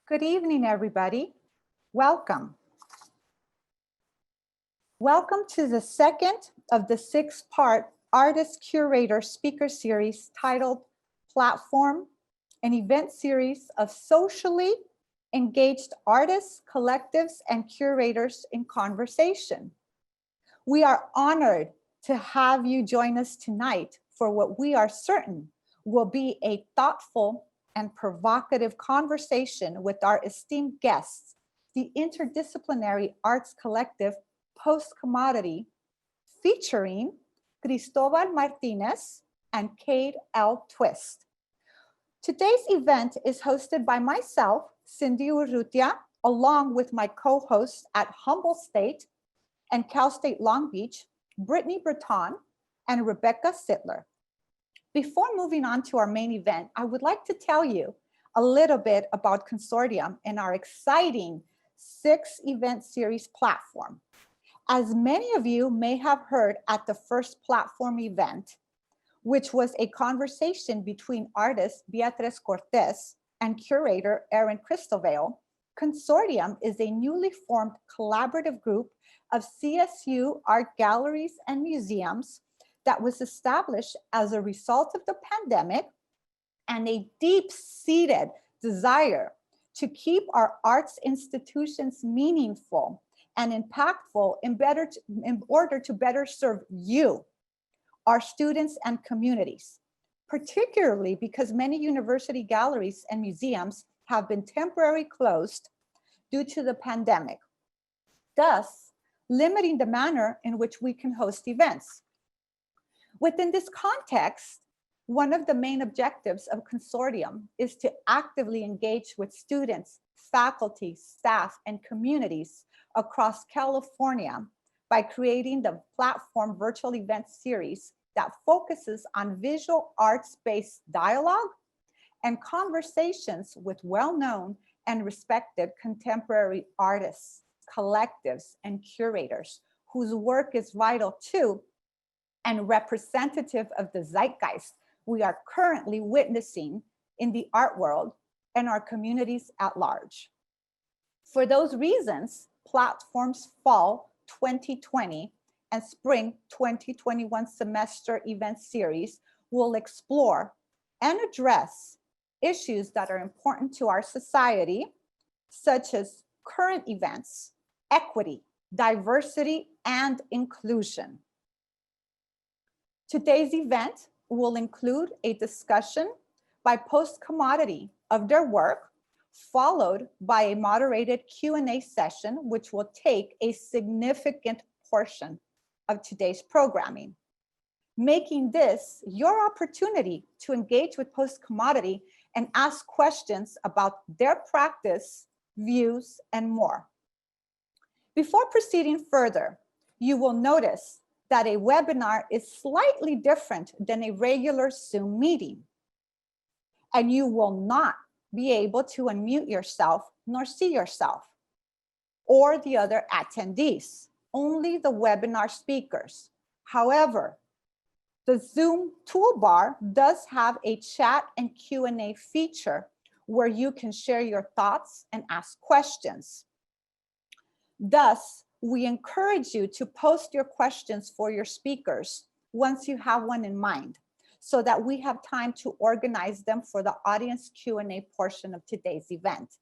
Good evening, everybody. Welcome. Welcome to the second of the six-part Artist Curator Speaker Series titled Platform, an event series of socially engaged artists, collectives, and curators in conversation. We are honored to have you join us tonight for what we are certain will be a thoughtful and provocative conversation with our esteemed guests, the interdisciplinary arts collective Postcommodity, featuring Christovan Martinez and Kade Twist. Today's event is hosted by myself, Cindy Urrutia, along with my co-hosts at Hombolt State and Cal State Long Beach, Brittany Braton and Rebecca Sittler. Before moving on to our main event, I would like to tell you a little bit about ConSortiUm and our exciting 6-event series platform. As many of you may have heard at the first platform event, which was a conversation between artist Beatriz Cortez and curator Erin Cristobal, ConSortiUm is a newly formed collaborative group of CSU art galleries and museums that was established as a result of the pandemic and a deep-seated desire to keep our arts institutions meaningful and impactful in order to better serve you, our students and communities, particularly because many university galleries and museums have been temporarily closed due to the pandemic, thus limiting the manner in which we can host events. Within this context, one of the main objectives of ConSortiUm is to actively engage with students, faculty, staff, and communities across California by creating the platform virtual event series that focuses on visual arts-based dialogue and conversations with well-known and respected contemporary artists, collectives, and curators whose work is vital to and representative of the zeitgeist we are currently witnessing in the art world and our communities at large. For those reasons, platforms fall 2020 and spring 2021 semester event series will explore and address issues that are important to our society, such as current events, equity, diversity, and inclusion. Today's event will include a discussion by Postcommodity of their work, followed by a moderated Q&A session, which will take a significant portion of today's programming, making this your opportunity to engage with Postcommodity and ask questions about their practice, views, and more. Before proceeding further, you will notice that a webinar is slightly different than a regular Zoom meeting, and you will not be able to unmute yourself nor see yourself or the other attendees, only the webinar speakers. However, the Zoom toolbar does have a chat and Q&A feature where you can share your thoughts and ask questions. Thus, we encourage you to post your questions for your speakers once you have one in mind, so that we have time to organize them for the audience Q&A portion of today's event.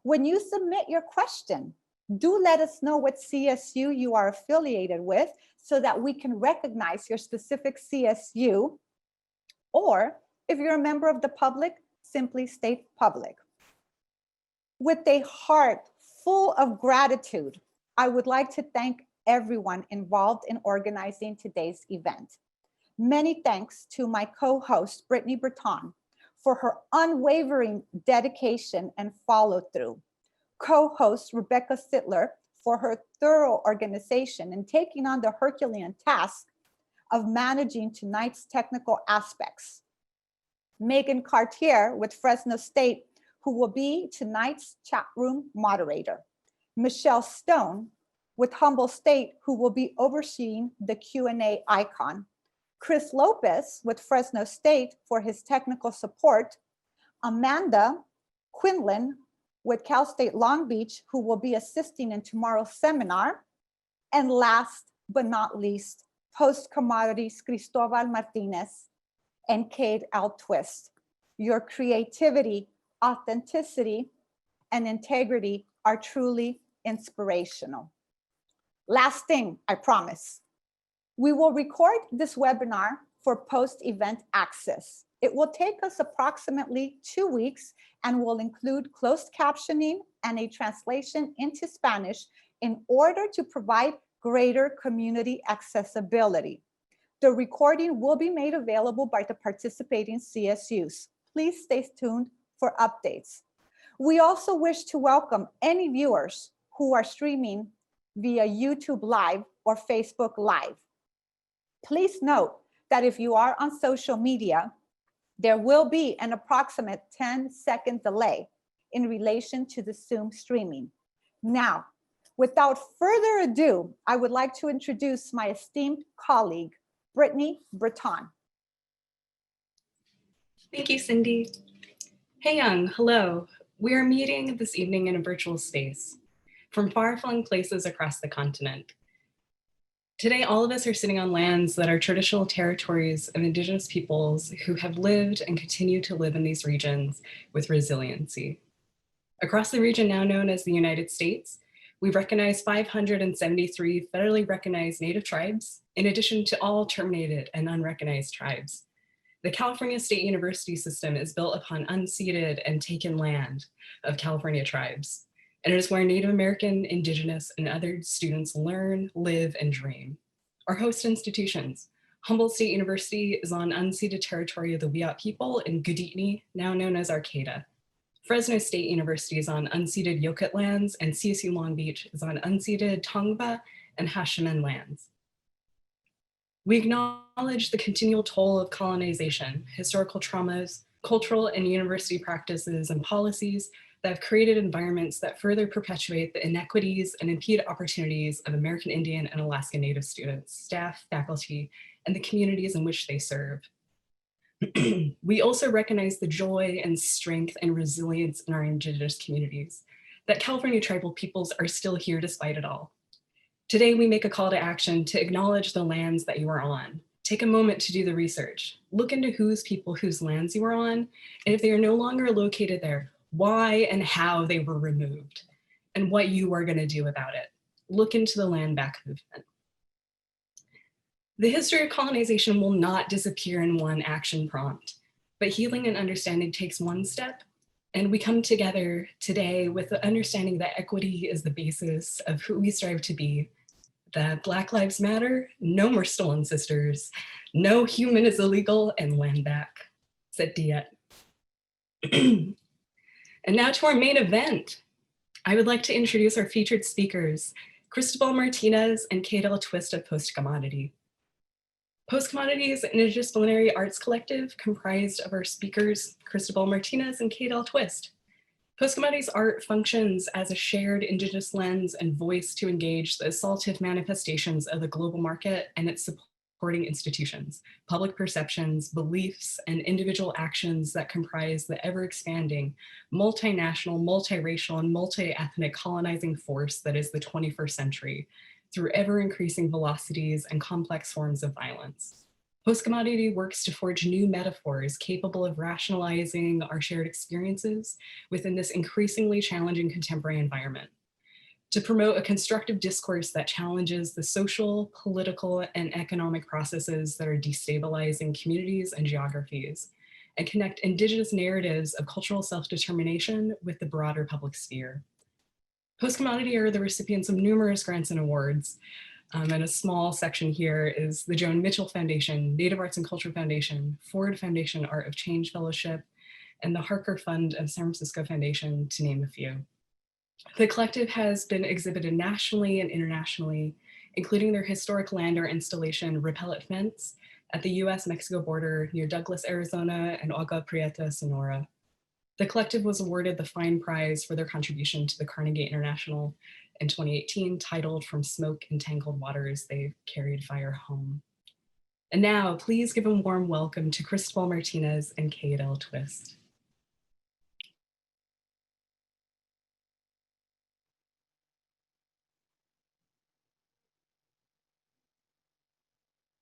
When you submit your question, do let us know what CSU you are affiliated with so that we can recognize your specific CSU, or if you're a member of the public, simply state public. With a heart full of gratitude, I would like to thank everyone involved in organizing today's event. Many thanks to my co-host, Brittany Braton, for her unwavering dedication and follow-through. Co-host Rebecca Sittler for her thorough organization and taking on the Herculean task of managing tonight's technical aspects. Megan Cartier with Fresno State, who will be tonight's chat room moderator. Michelle Stone with Humboldt State, who will be overseeing the Q&A icon. Chris Lopez with Fresno State for his technical support. Amanda Quinlan with Cal State Long Beach, who will be assisting in tomorrow's seminar. And last but not least, Postcommodity's Christovan Martinez and Kade Twist. Your creativity, authenticity, and integrity are truly inspirational. Last thing, I promise. We will record this webinar for post-event access. It will take us approximately 2 weeks and will include closed captioning and a translation into Spanish in order to provide greater community accessibility. The recording will be made available by the participating CSUs. Please stay tuned for updates. We also wish to welcome any viewers who are streaming via YouTube Live or Facebook Live. Please note that if you are on social media, there will be an approximate 10-second delay in relation to the Zoom streaming. Now, without further ado, I would like to introduce my esteemed colleague, Brittany Braton. Thank you, Cindy. Hey, Young, hello. We are meeting this evening in a virtual space from far-flung places across the continent. Today, all of us are sitting on lands that are traditional territories of Indigenous peoples who have lived and continue to live in these regions with resiliency. Across the region now known as the United States, we recognize 573 federally recognized Native tribes, in addition to all terminated and unrecognized tribes. The California State University system is built upon unceded and taken land of California tribes, and it is where Native American, Indigenous, and other students learn, live, and dream. Our host institutions, Hombolt State University is on unceded territory of the Wiyot people in Guditni, now known as Arcata. Fresno State University is on unceded Yokut lands, and CSU Long Beach is on unceded Tongva and Hashimen lands. We acknowledge the continual toll of colonization, historical traumas, cultural and university practices and policies that have created environments that further perpetuate the inequities and impede opportunities of American Indian and Alaska Native students, staff, faculty, and the communities in which they serve. We also recognize the joy and strength and resilience in our Indigenous communities, that California tribal peoples are still here despite it all. Today, we make a call to action to acknowledge the lands that you are on. Take a moment to do the research. Look into whose people, whose lands you are on, and if they are no longer located there, why and how they were removed, and what you are going to do about it. Look into the land back movement. The history of colonization will not disappear in one action prompt, but healing and understanding takes one step, and we come together today with the understanding that equity is the basis of who we strive to be, that Black Lives Matter, no more stolen sisters, no human is illegal, and land back. Said Diet. And now to our main event. I would like to introduce our featured speakers, Christovan Martinez and Kade Twist of Postcommodity. Postcommodity is an interdisciplinary arts collective comprised of our speakers, Cristobal Martinez and Kade Twist. Postcommodity's art functions as a shared Indigenous lens and voice to engage the assaultive manifestations of the global market and its supporting institutions, public perceptions, beliefs, and individual actions that comprise the ever-expanding, multinational, multiracial, and multi-ethnic colonizing force that is the 21st century, through ever-increasing velocities and complex forms of violence. Postcommodity works to forge new metaphors capable of rationalizing our shared experiences within this increasingly challenging contemporary environment, to promote a constructive discourse that challenges the social, political, and economic processes that are destabilizing communities and geographies, and connect Indigenous narratives of cultural self-determination with the broader public sphere. Postcommodity are the recipients of numerous grants and awards, and a small section here is the Joan Mitchell Foundation, Native Arts and Culture Foundation, Ford Foundation Art of Change Fellowship, and the Harker Fund of San Francisco Foundation, to name a few. The collective has been exhibited nationally and internationally, including their historic land art installation, Repellent Fence, at the US-Mexico border near Douglas, Arizona, and Agua Prieta, Sonora. The collective was awarded the Fine Prize for their contribution to the Carnegie International in 2018, titled From Smoke and Tangled Waters, They Carried Fire Home. And now, please give a warm welcome to Cristobal Martinez and Kade Twist.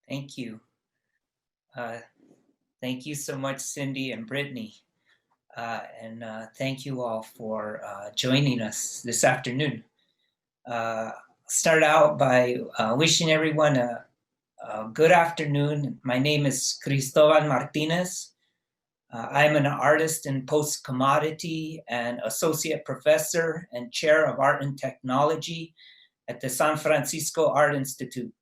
Thank you. Thank you so much, Cindy and Brittany. And thank you all for joining us this afternoon. Start out by wishing everyone a good afternoon. My name is Christovan Martinez. I'm an artist in Postcommodity and associate professor and chair of art and technology at the San Francisco Art Institute.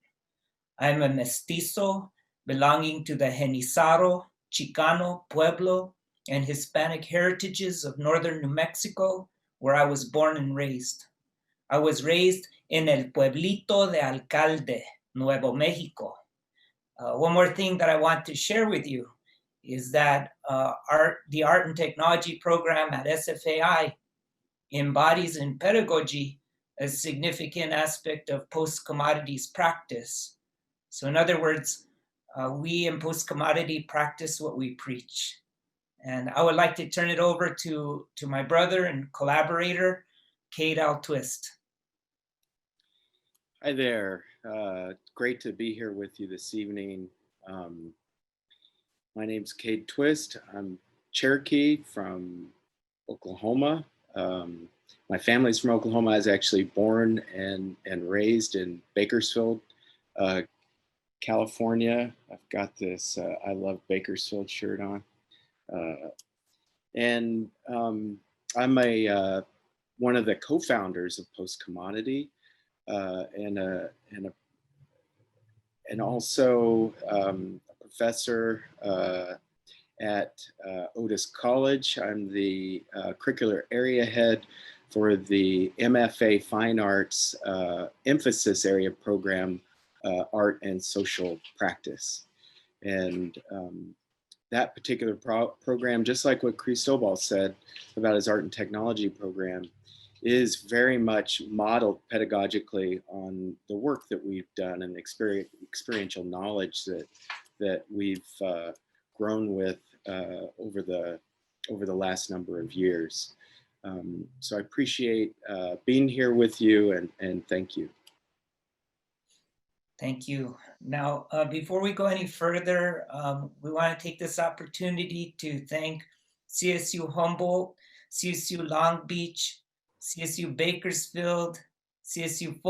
I'm a mestizo belonging to the Genízaro, Chicano, Pueblo, and Hispanic heritages of northern New Mexico, where I was born and raised. I was raised in El Pueblito de Alcalde, Nuevo Mexico. One more thing that I want to share with you is that the art and technology program at SFAI embodies in pedagogy a significant aspect of Postcommodity's practice. So in other words, we in Postcommodity practice what we preach. And I would like to turn it over to my brother and collaborator, Kade Twist. Hi there. Great to be here with you this evening. My name's Kade Twist. I'm Cherokee from Oklahoma. My family's from Oklahoma. I was actually born and raised in Bakersfield, California. I've got this I Love Bakersfield shirt on. I'm one of the co-founders of Postcommodity and also a professor at Otis College. I'm the curricular area head for the MFA Fine Arts emphasis area program, Art and Social Practice. And that particular program, just like what Cristobal said about his art and technology program, is very much modeled pedagogically on the work that we've done and experiential knowledge that we've grown with over the last number of years. So I appreciate being here with you, and thank you. Thank you. Now, before we go any further, we want to take this opportunity to thank CSU Hombolt, CSU Long Beach, CSU Bakersfield, CSU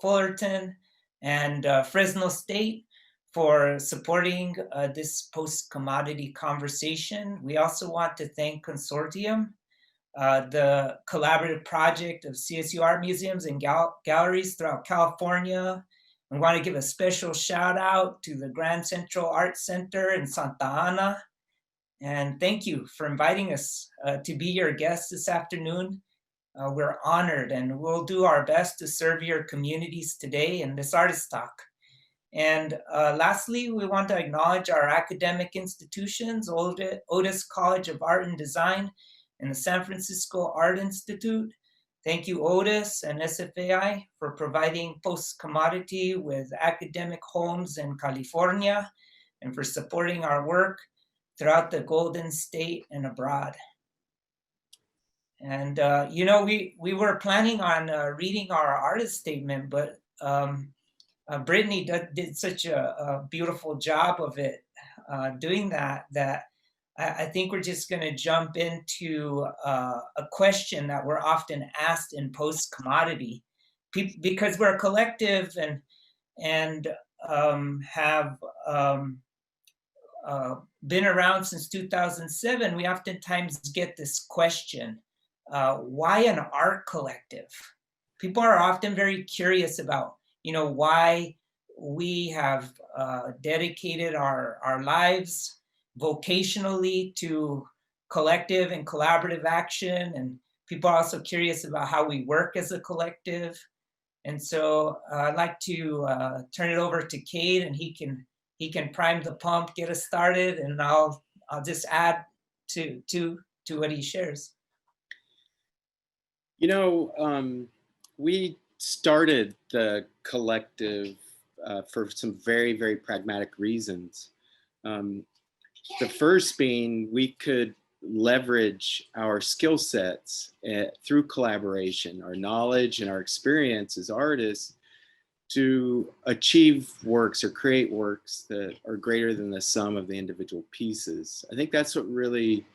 Fullerton, and Fresno State for supporting this post-commodity conversation. We also want to thank ConSortiUm, the collaborative project of CSU art museums and galleries throughout California. We want to give a special shout out to the Grand Central Art Center in Santa Ana. And thank you for inviting us to be your guests this afternoon. We're honored, and we'll do our best to serve your communities today in this artist talk. And lastly, we want to acknowledge our academic institutions, Otis College of Art and Design and the San Francisco Art Institute. Thank you, Otis and SFAI, for providing Postcommodity with academic homes in California and for supporting our work throughout the Golden State and abroad. And, we were planning on reading our artist statement, but Brittany did such a beautiful job of it, doing that I think we're just going to jump into a question that we're often asked in Postcommodity, because we're a collective and have been around since 2007. We oftentimes get this question, why an art collective? People are often very curious about, why we have dedicated our lives vocationally to collective and collaborative action, and people are also curious about how we work as a collective. And so I'd like to turn it over to Kade, and he can prime the pump, get us started, and I'll just add to what he shares. We started the collective for some very, very pragmatic reasons. The first being we could leverage our skill sets through collaboration, our knowledge and our experience as artists to achieve works or create works that are greater than the sum of the individual pieces. I think that's what really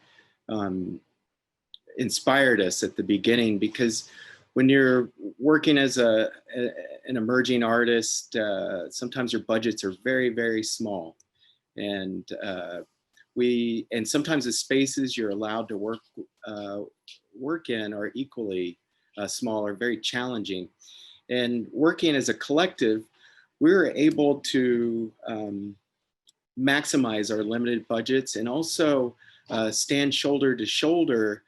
inspired us at the beginning, because when you're working as an emerging artist, sometimes your budgets are very, very small. And sometimes the spaces you're allowed to work in are equally small or very challenging. And working as a collective, we were able to maximize our limited budgets and also stand shoulder to shoulder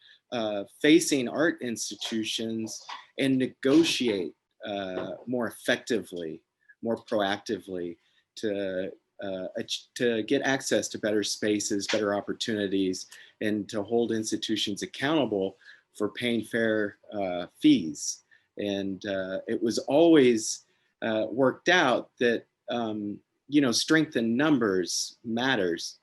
facing art institutions and negotiate more effectively, more proactively to get access to better spaces, better opportunities, and to hold institutions accountable for paying fair fees. And it was always worked out that, strength in numbers matters,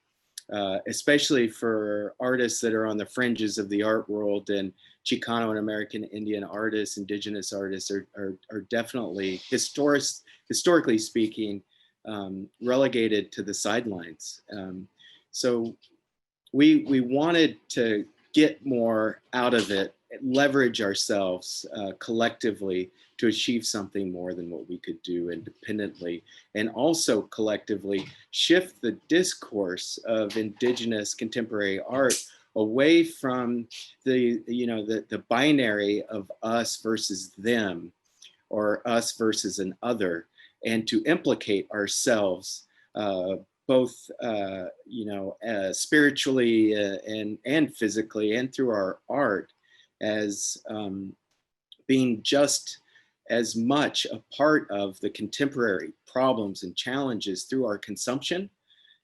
especially for artists that are on the fringes of the art world. And Chicano and American Indian artists, indigenous artists are definitely, historically speaking, relegated to the sidelines. So we wanted to get more out of it, leverage ourselves collectively to achieve something more than what we could do independently, and also collectively shift the discourse of indigenous contemporary art away from the binary of us versus them, or us versus an other, and to implicate ourselves both spiritually and physically, and through our art, as being just as much a part of the contemporary problems and challenges through our consumption,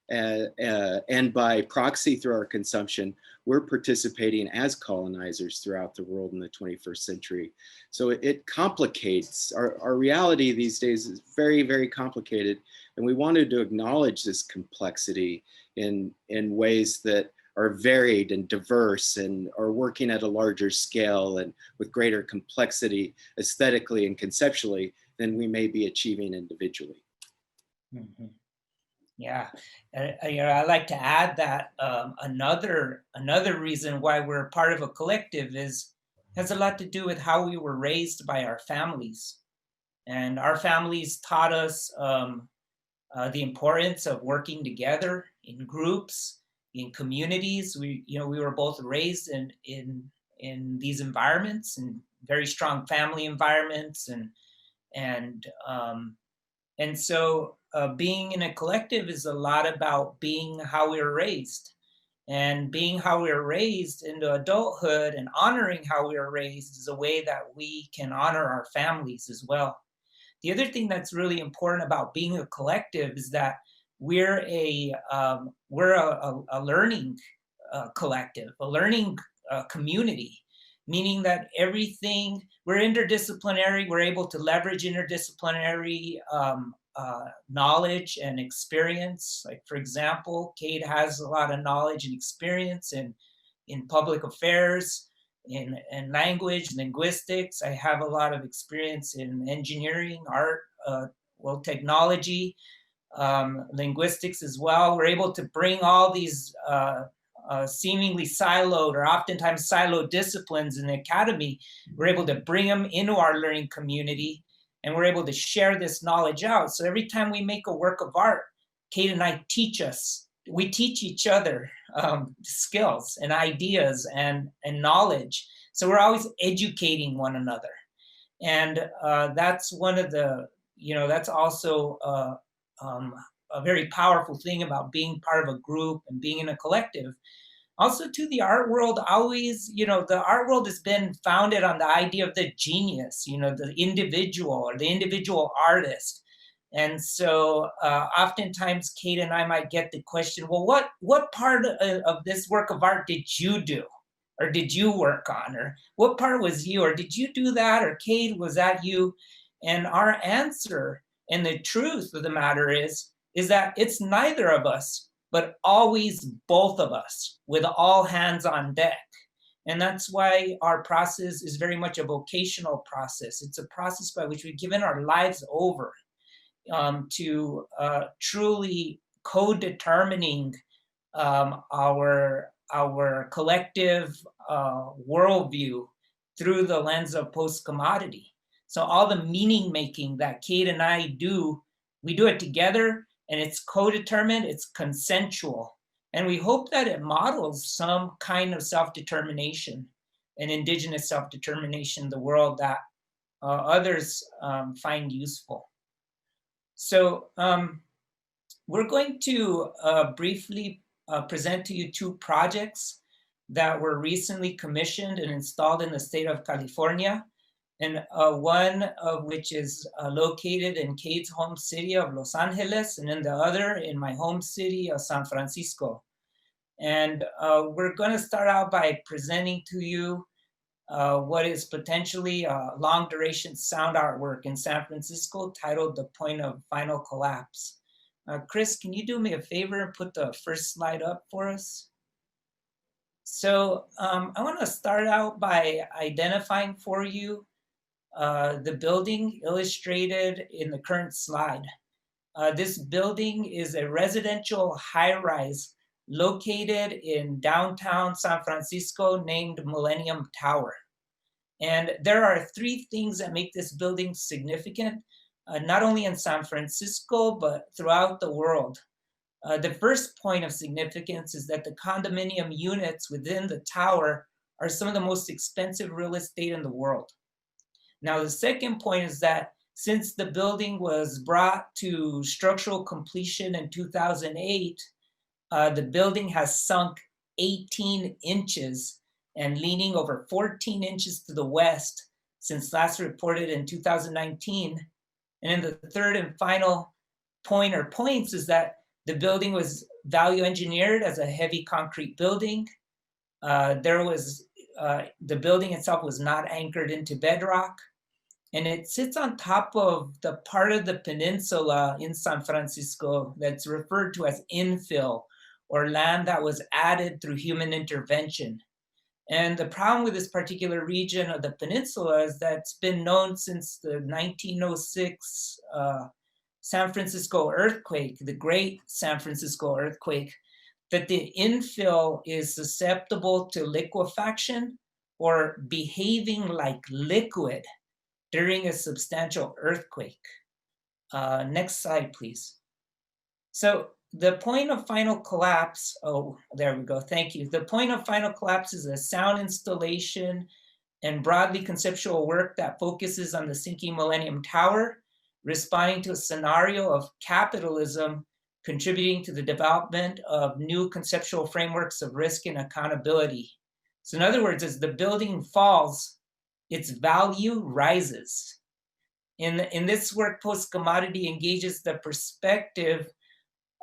and by proxy through our consumption, we're participating as colonizers throughout the world in the 21st century. So it complicates, our reality these days is very, very complicated. And we wanted to acknowledge this complexity in ways that are varied and diverse and are working at a larger scale and with greater complexity aesthetically and conceptually than we may be achieving individually. Mm-hmm. Yeah, I like to add that another reason why we're part of a collective has a lot to do with how we were raised by our families, and our families taught us the importance of working together in groups, in communities. We were both raised in these environments, in very strong family environments, and so being in a collective is a lot about being how we were raised, and being how we were raised into adulthood and honoring how we were raised is a way that we can honor our families as well. The other thing that's really important about being a collective is that we're a learning collective, a learning community, meaning that we're interdisciplinary. We're able to leverage interdisciplinary knowledge and experience. Like, for example, Kade has a lot of knowledge and experience in public affairs, in language, linguistics. I have a lot of experience in engineering, art, technology, linguistics as well. We're able to bring all these seemingly siloed or oftentimes siloed disciplines in the academy. We're able to bring them into our learning community, and we're able to share this knowledge out. So every time we make a work of art, Kade and I we teach each other skills and ideas and knowledge. So we're always educating one another. And that's one of the, that's also a very powerful thing about being part of a group and being in a collective. Also, to the art world, always, the art world has been founded on the idea of the genius, the individual or the individual artist. And so oftentimes Kade and I might get the question, well, what part of this work of art did you do? Or did you work on? Or what part was you? Or did you do that? Or Kade, was that you? And our answer and the truth of the matter is that it's neither of us, but always both of us, with all hands on deck. And that's why our process is very much a vocational process. It's a process by which we've given our lives over to truly co-determining our collective worldview through the lens of post-commodity. So all the meaning making that Kade and I do, we do it together, and it's co-determined, it's consensual. And we hope that it models some kind of self-determination and indigenous self-determination in the world that others find useful. So we're going to briefly present to you two projects that were recently commissioned and installed in the state of California, and one of which is located in Kade's home city of Los Angeles, and then the other in my home city of San Francisco. And we're going to start out by presenting to you what is potentially a long duration sound artwork in San Francisco titled The Point of Final Collapse. Chris, can you do me a favor and put the first slide up for us? So I want to start out by identifying for you the building illustrated in the current slide. This building is a residential high-rise located in downtown San Francisco named Millennium Tower. And there are three things that make this building significant, not only in San Francisco, but throughout the world. The first point of significance is that the condominium units within the tower are some of the most expensive real estate in the world. Now, the second point is that since the building was brought to structural completion in 2008, the building has sunk 18 inches and leaning over 14 inches to the west since last reported in 2019. And then the third and final point or points is that the building was value engineered as a heavy concrete building. The building itself was not anchored into bedrock, and it sits on top of the part of the peninsula in San Francisco that's referred to as infill, or land that was added through human intervention. And the problem with this particular region of the peninsula is that it's been known since the 1906 San Francisco earthquake, the Great San Francisco earthquake, that the infill is susceptible to liquefaction or behaving like liquid during a substantial earthquake. Next slide, please. So the point of final collapse, oh, there we go, thank you. The point of final collapse is a sound installation and broadly conceptual work that focuses on the sinking Millennium Tower, responding to a scenario of capitalism contributing to the development of new conceptual frameworks of risk and accountability. So in other words, as the building falls, its value rises. In this work, Postcommodity engages the perspective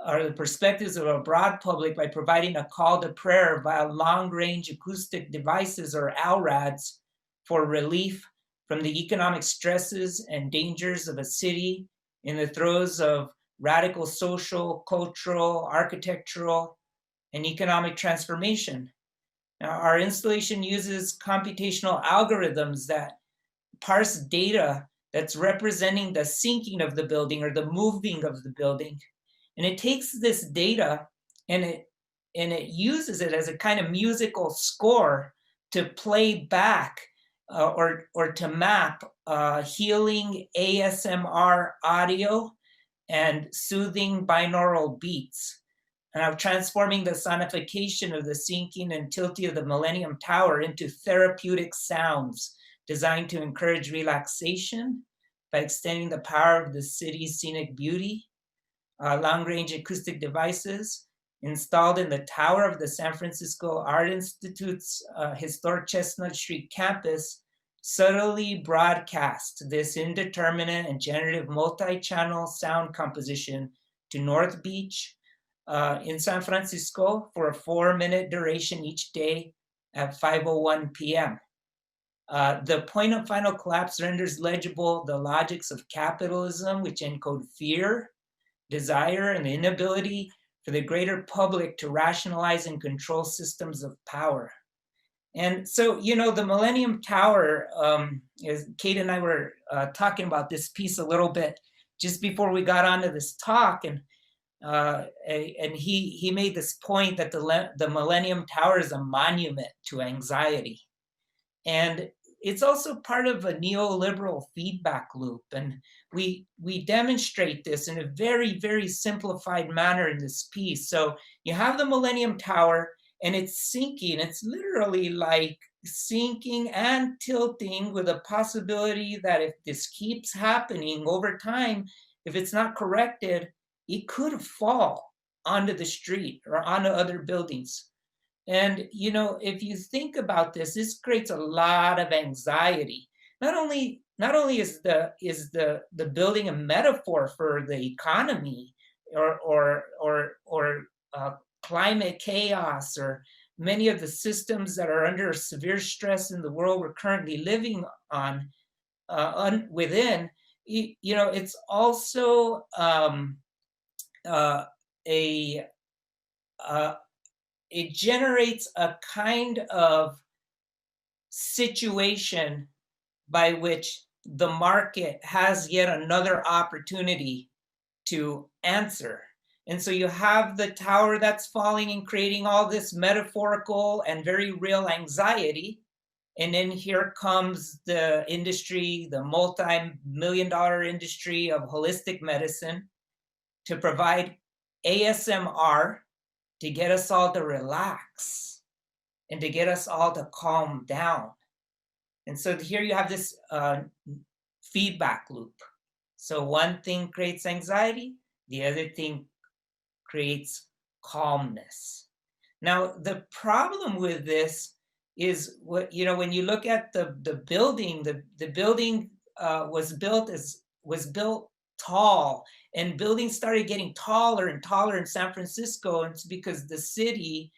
or the perspectives of a broad public by providing a call to prayer via long-range acoustic devices or LRADs for relief from the economic stresses and dangers of a city in the throes of radical social, cultural, architectural, and economic transformation. Now, our installation uses computational algorithms that parse data that's representing the sinking of the building or the moving of the building. And it takes this data and it uses it as a kind of musical score to play back or to map healing ASMR audio and soothing binaural beats. And I'm transforming the sonification of the sinking and tilting of the Millennium Tower into therapeutic sounds designed to encourage relaxation by extending the power of the city's scenic beauty. Long-range acoustic devices installed in the tower of the San Francisco Art Institute's historic Chestnut Street campus subtly broadcast this indeterminate and generative multi-channel sound composition to North Beach in San Francisco for a 4-minute duration each day at 5:01 p.m. The point of final collapse renders legible the logics of capitalism, which encode fear, desire, and the inability for the greater public to rationalize and control systems of power. And so, you know, the Millennium Tower, Kade and I were talking about this piece a little bit. just before we got onto this talk, and he made this point that the Millennium Tower is a monument to anxiety. And it's also part of a neoliberal feedback loop. And we demonstrate this in a very, very simplified manner in this piece. So you have the Millennium Tower and it's sinking. It's literally like sinking and tilting, with a possibility that if this keeps happening over time, if it's not corrected, it could fall onto the street or onto other buildings. And, you know, if you think about this, this creates a lot of anxiety. Not only is the building a metaphor for the economy or climate chaos, or many of the systems that are under severe stress in the world we're currently living on within, you know, it's also it generates a kind of situation by which the market has yet another opportunity to answer. And so you have the tower that's falling and creating all this metaphorical and very real anxiety. And then here comes the industry, the multi-million-dollar industry of holistic medicine, to provide ASMR to get us all to relax and to get us all to calm down. And so here you have this feedback loop. So one thing creates anxiety, the other thing creates calmness. Now, the problem with this is, what, you know, when you look at the building, the building was built tall, and buildings started getting taller and taller in San Francisco. And it's because the city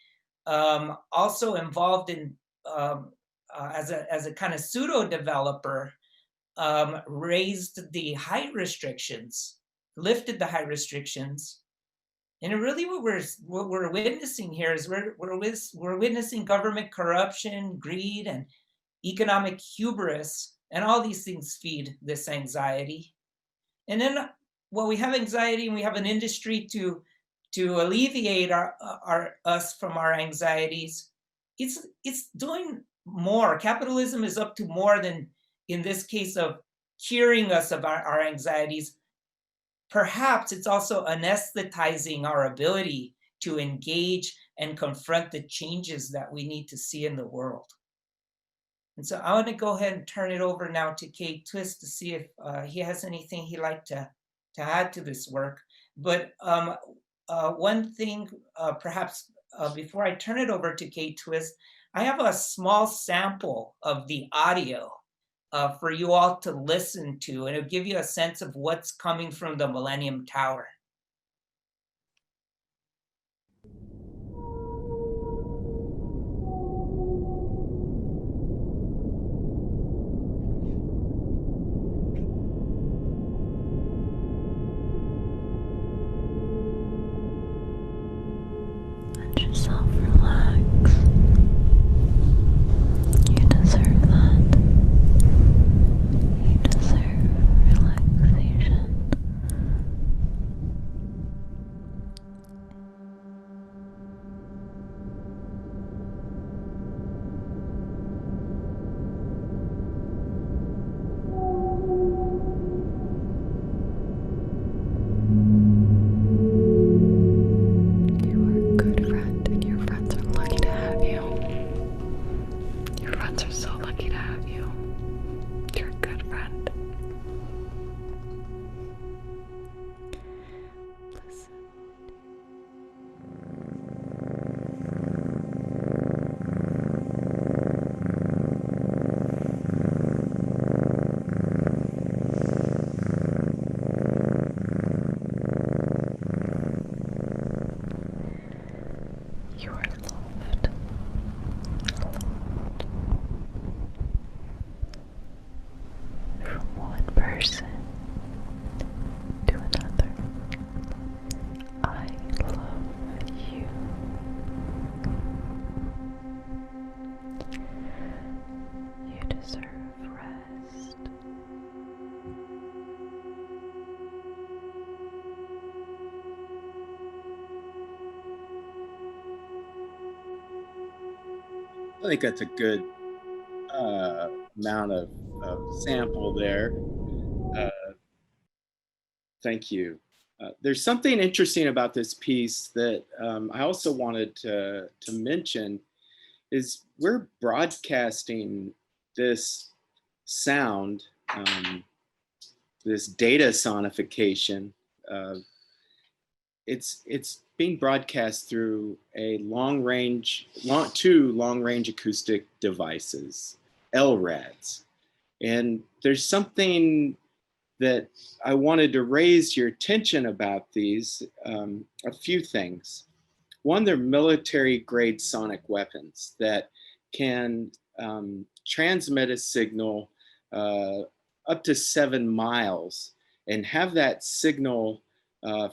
also involved in as a kind of pseudo developer, raised the height restrictions, lifted the height restrictions. And really what we're witnessing here is we're witnessing government corruption, greed, and economic hubris, and all these things feed this anxiety. And then, well, we have anxiety, and we have an industry to alleviate us from our anxieties. It's doing more. Capitalism is up to more than, in this case, of curing us of our anxieties. Perhaps it's also anesthetizing our ability to engage and confront the changes that we need to see in the world. And so I want to go ahead and turn it over now to Kade Twist to see if he has anything he'd like to add to this work. But one thing, perhaps before I turn it over to Kade Twist, I have a small sample of the audio for you all to listen to, and it'll give you a sense of what's coming from the Millennium Tower. Let yourself relax. You deserve that. You deserve relaxation. You are a good friend and you're I think that's a good amount of sample there. Thank you. There's something interesting about this piece that I also wanted to mention is we're broadcasting this sound, this data sonification. It's being broadcast through a two long-range acoustic devices, LRADs. And there's something that I wanted to raise your attention about these, a few things. One, they're military grade sonic weapons that can transmit a signal up to 7 miles and have that signal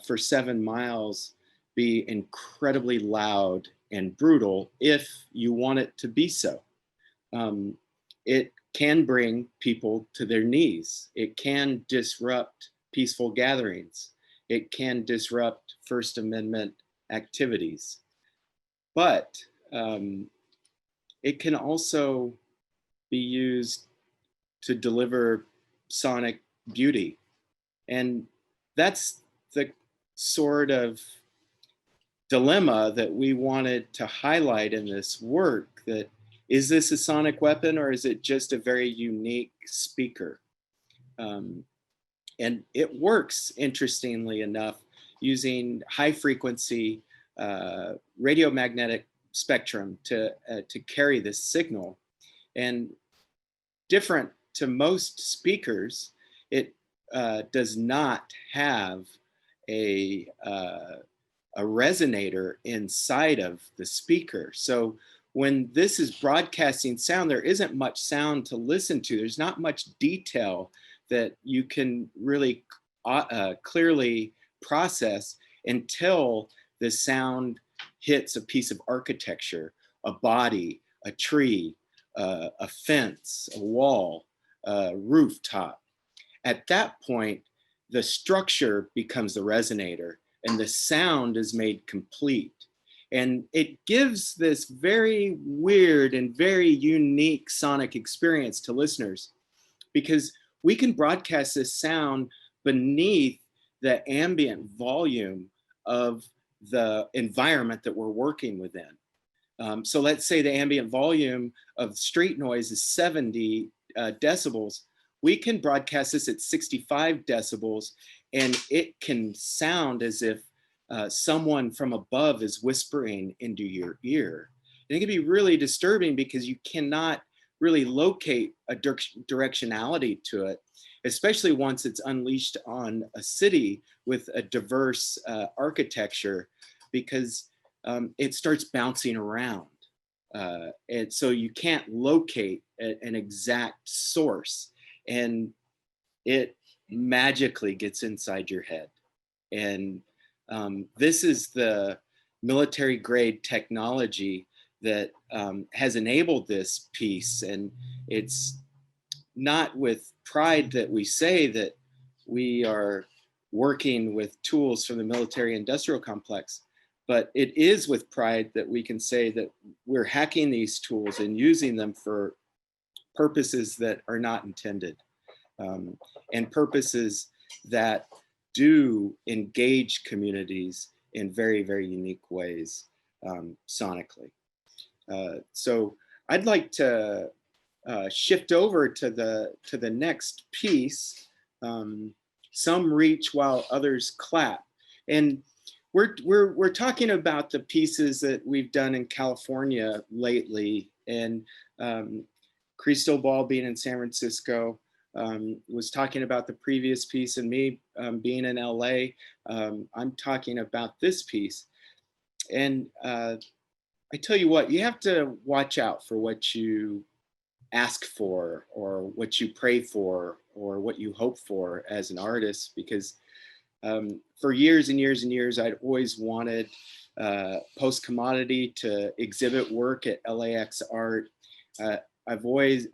for 7 miles be incredibly loud and brutal if you want it to be so. It can bring people to their knees. It can disrupt peaceful gatherings. It can disrupt First Amendment activities. But it can also be used to deliver sonic beauty. And that's the sort of dilemma that we wanted to highlight in this work, that is this a sonic weapon or is it just a very unique speaker? And it works, interestingly enough, using high frequency radiomagnetic spectrum to carry this signal. And different to most speakers, it does not have a resonator inside of the speaker. So when this is broadcasting sound, there isn't much sound to listen to. There's not much detail that you can really clearly process until the sound hits a piece of architecture, a body, a tree, a fence, a wall, a rooftop. At that point, the structure becomes the resonator and the sound is made complete. And it gives this very weird and very unique sonic experience to listeners, because we can broadcast this sound beneath the ambient volume of the environment that we're working within. So let's say the ambient volume of street noise is 70 decibels. We can broadcast this at 65 decibels and it can sound as if someone from above is whispering into your ear. And it can be really disturbing because you cannot really locate a directionality to it, especially once it's unleashed on a city with a diverse architecture, because it starts bouncing around. And so you can't locate an exact source, and it magically gets inside your head. And this is the military grade technology that has enabled this piece. And it's not with pride that we say that we are working with tools from the military industrial complex, but it is with pride that we can say that we're hacking these tools and using them for purposes that are not intended, and purposes that do engage communities in very, very unique ways sonically. So I'd like to shift over to the next piece. Some reach while others clap, and we're talking about the pieces that we've done in California lately, and Cristobal being in San Francisco was talking about the previous piece, and me being in LA, I'm talking about this piece. And I tell you what, you have to watch out for what you ask for or what you pray for or what you hope for as an artist, because for years and years and years, I'd always wanted Postcommodity to exhibit work at LAX Art. I've always,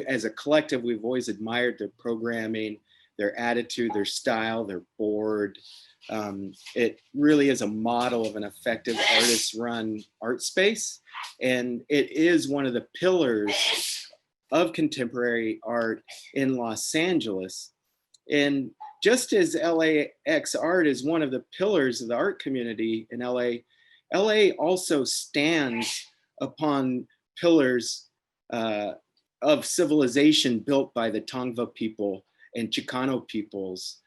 as a collective, we've always admired their programming, their attitude, their style, their board. It really is a model of an effective artist-run art space. And it is one of the pillars of contemporary art in Los Angeles. And just as LAX art is one of the pillars of the art community in LA, LA also stands upon pillars of civilization built by the Tongva people and Chicano peoples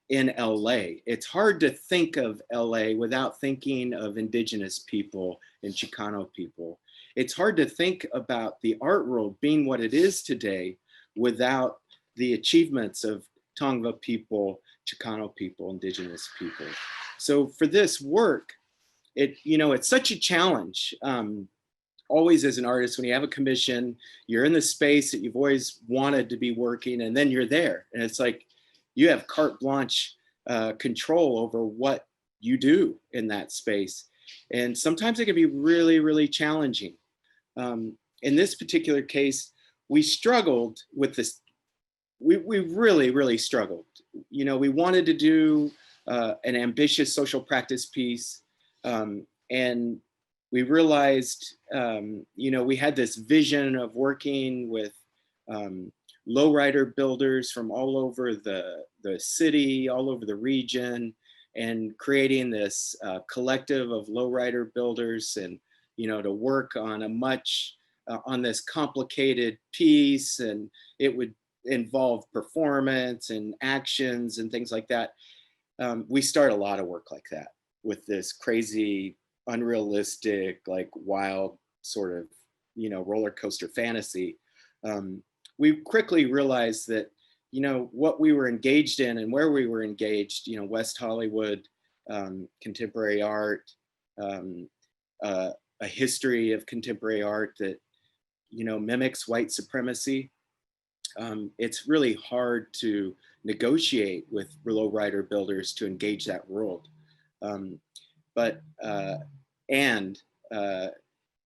in LA. It's hard to think of LA without thinking of indigenous people and Chicano people. It's hard to think about the art world being what it is today without the achievements of Tongva people, Chicano people, indigenous people. So for this work, it's such a challenge. Always as an artist, when you have a commission, you're in the space that you've always wanted to be working, and then you're there. And it's like, you have carte blanche control over what you do in that space. And sometimes it can be really, really challenging. In this particular case, we struggled with this. We really, really struggled. We wanted to do an ambitious social practice piece. And we realized, we had this vision of working with lowrider builders from all over the city, all over the region, and creating this collective of lowrider builders, and to work on on this complicated piece, and it would involve performance and actions and things like that. We start a lot of work like that with this crazy, unrealistic, like wild sort of, roller coaster fantasy. We quickly realized that, what we were engaged in and where we were engaged, West Hollywood, contemporary art, a history of contemporary art that, mimics white supremacy. It's really hard to negotiate with lowrider builders to engage that world. And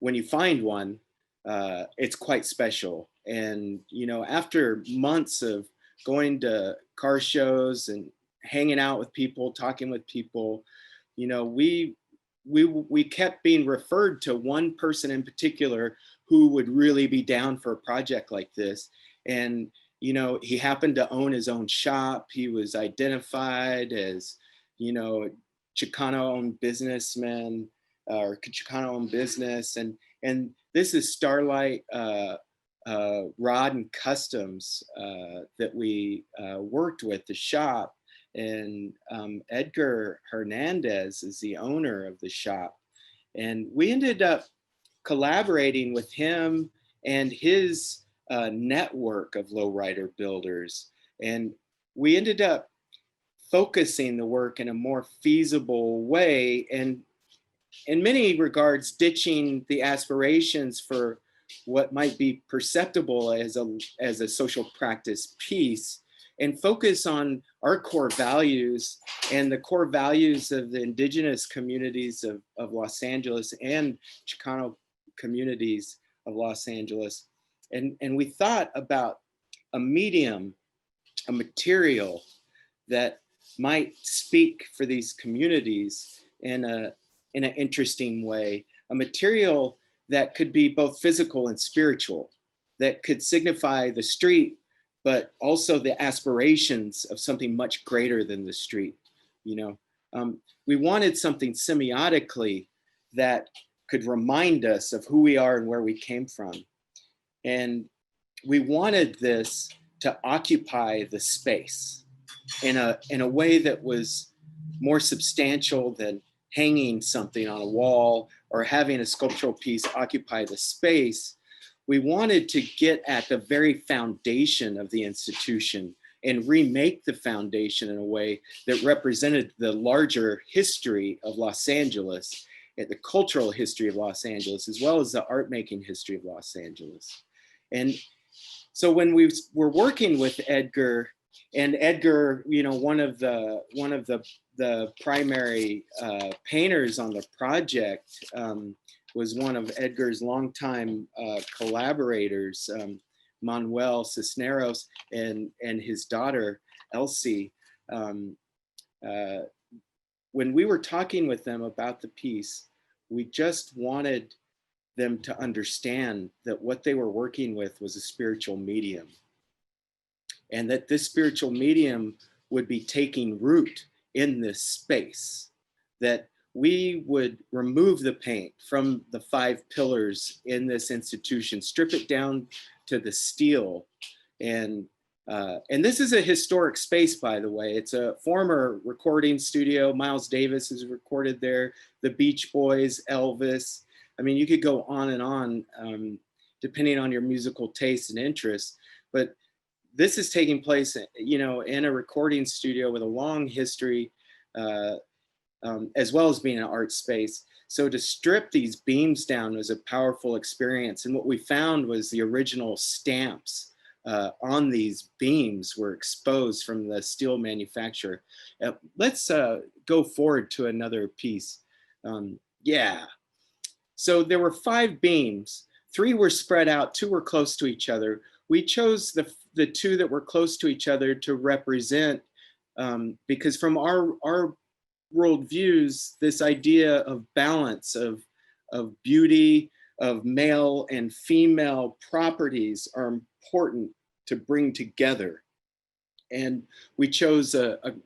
when you find one, it's quite special. And, after months of going to car shows and hanging out with people, talking with people, we kept being referred to one person in particular who would really be down for a project like this. And, he happened to own his own shop. He was identified as, Chicano-owned businessman or Chicano-owned business. And this is Starlight Rod and Customs that we worked with, the shop. And Edgar Hernandez is the owner of the shop. And we ended up collaborating with him and his network of lowrider builders. And we ended up focusing the work in a more feasible way, and in many regards, ditching the aspirations for what might be perceptible as a social practice piece, and focus on our core values and the core values of the indigenous communities of Los Angeles and Chicano communities of Los Angeles. And we thought about a medium, a material that might speak for these communities in an interesting way, a material that could be both physical and spiritual, that could signify the street, but also the aspirations of something much greater than the street. We wanted something semiotically that could remind us of who we are and where we came from. And we wanted this to occupy the space in a way that was more substantial than hanging something on a wall or having a sculptural piece occupy the space. We wanted to get at the very foundation of the institution and remake the foundation in a way that represented the larger history of Los Angeles, and the cultural history of Los Angeles, as well as the art making history of Los Angeles. And so when we were working with Edgar, and Edgar, one of the primary painters on the project, was one of Edgar's longtime collaborators, Manuel Cisneros, and his daughter, Elsie. When we were talking with them about the piece, we just wanted them to understand that what they were working with was a spiritual medium, and that this spiritual medium would be taking root in this space, that we would remove the paint from the 5 pillars in this institution, strip it down to the steel. And this is a historic space, by the way. It's a former recording studio. Miles Davis is recorded there, the Beach Boys, Elvis. I mean, you could go on and on, depending on your musical taste and interests. But this is taking place, you know, in a recording studio with a long history, as well as being an art space. So to strip these beams down was a powerful experience. And what we found was the original stamps on these beams were exposed from the steel manufacturer. Let's go forward to another piece. Yeah. So there were 5 beams. 3 were spread out, 2 were close to each other. We chose the 2 that were close to each other to represent, because from our worldviews, this idea of balance, of beauty, of male and female properties are important to bring together. And we chose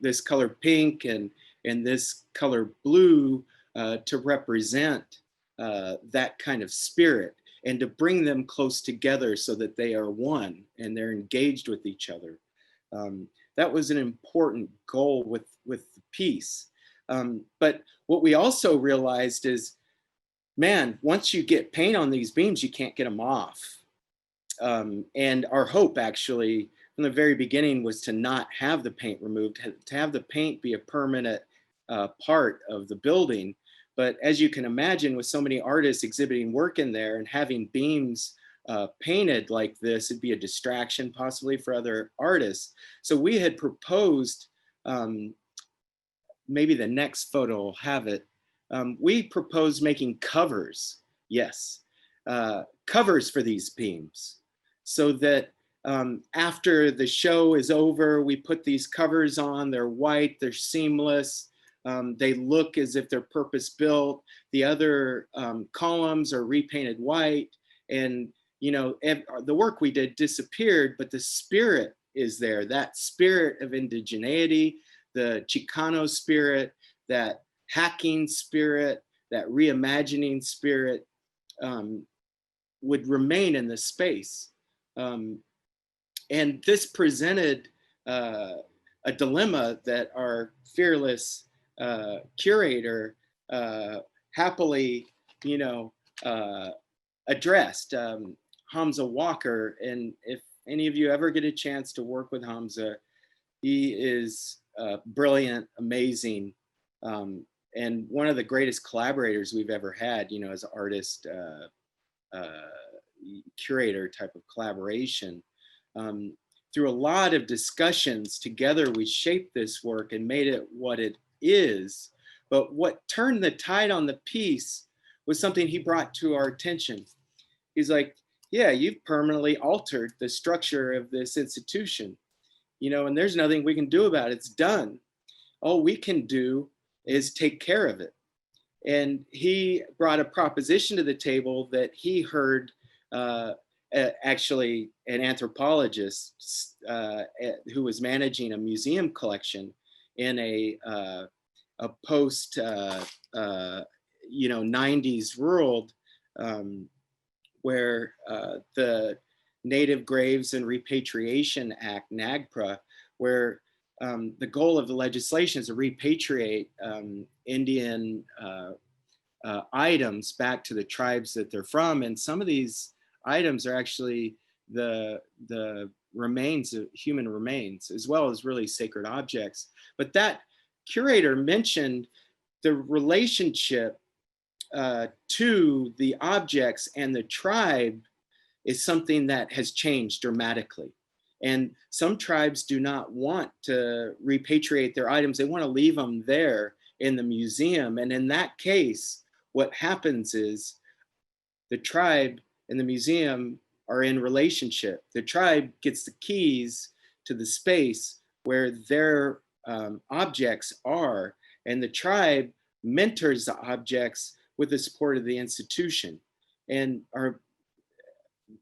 this color pink and this color blue to represent that kind of spirit, and to bring them close together so that they are one and they're engaged with each other. That was an important goal with the piece. But what we also realized is, man, once you get paint on these beams, you can't get them off. And our hope actually from the very beginning was to not have the paint removed, to have the paint be a permanent part of the building. But as you can imagine, with so many artists exhibiting work in there and having beams painted like this, it'd be a distraction possibly for other artists. So we had proposed, maybe the next photo will have it. We proposed making covers, yes, covers for these beams, so that after the show is over, we put these covers on. They're white, they're seamless. They look as if they're purpose-built. The other columns are repainted white, and you know, the work we did disappeared, but the spirit is there. That spirit of indigeneity, the Chicano spirit, that hacking spirit, that reimagining spirit would remain in the space. And this presented a dilemma that our fearless curator happily, you know, addressed. Hamza Walker, and if any of you ever get a chance to work with Hamza, he is brilliant, amazing, and one of the greatest collaborators we've ever had, you know, as an artist, curator type of collaboration. Through a lot of discussions together, we shaped this work and made it what it is. But what turned the tide on the piece was something he brought to our attention. He's like, yeah, you've permanently altered the structure of this institution, you know, and there's nothing we can do about it. It's done. All we can do is take care of it. And he brought a proposition to the table that he heard actually an anthropologist who was managing a museum collection in a post you know, 90s world, where the Native Graves and Repatriation Act, NAGPRA, where the goal of the legislation is to repatriate Indian items back to the tribes that they're from. And some of these items are actually the remains of human remains, as well as really sacred objects. But that curator mentioned the relationship to the objects and the tribe is something that has changed dramatically. And some tribes do not want to repatriate their items. They want to leave them there in the museum. And in that case, what happens is the tribe and the museum are in relationship. The tribe gets the keys to the space where their objects are, and the tribe mentors the objects with the support of the institution. and are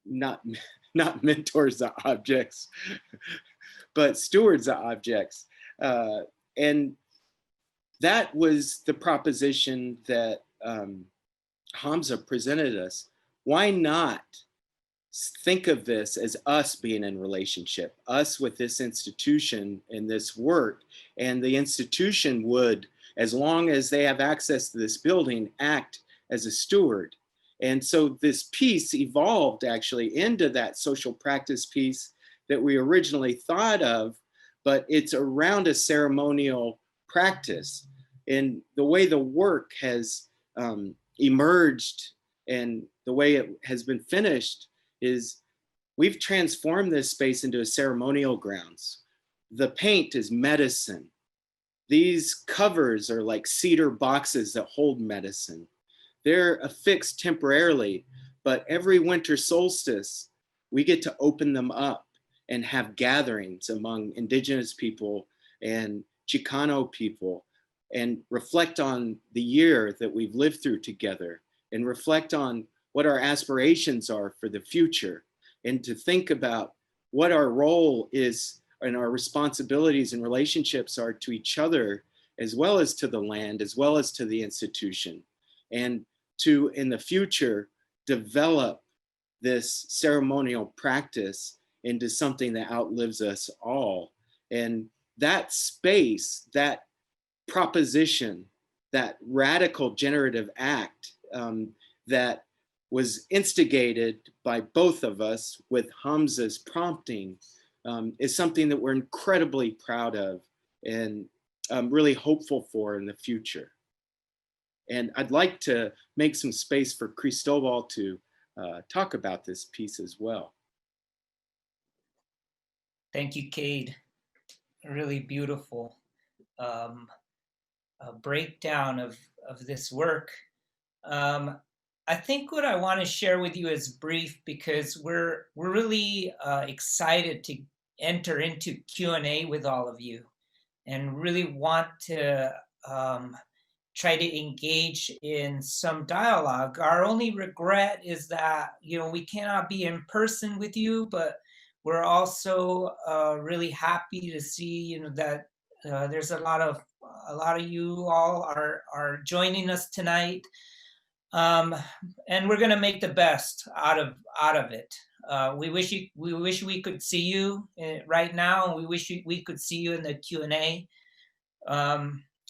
not not mentors of objects, but stewards of objects. And that was the proposition that Hamza presented us. Why not think of this as us being in relationship, us with this institution and this work, and the institution would, as long as they have access to this building, act as a steward. And so this piece evolved actually into that social practice piece that we originally thought of, but it's around a ceremonial practice. And the way the work has emerged and the way it has been finished is we've transformed this space into a ceremonial grounds. The paint is medicine. These covers are like cedar boxes that hold medicine. They're affixed temporarily, but every winter solstice, we get to open them up and have gatherings among indigenous people and Chicano people and reflect on the year that we've lived through together and reflect on what our aspirations are for the future, and to think about what our role is and our responsibilities and relationships are to each other, as well as to the land, as well as to the institution, and to, in the future, develop this ceremonial practice into something that outlives us all. And that space, that proposition, that radical generative act that was instigated by both of us with Hamza's prompting is something that we're incredibly proud of and really hopeful for in the future. And I'd like to make some space for Cristobal to talk about this piece as well. Thank you, Kade. Really beautiful breakdown of this work. I think what I want to share with you is brief because we're really excited to enter into Q&A with all of you and really want to try to engage in some dialogue. Our only regret is that, we cannot be in person with you, but we're also really happy to see, that there's a lot of you all are joining us tonight. And we're going to make the best out of it. We wish we could see you right now, and we wish we could see you in the Q&A.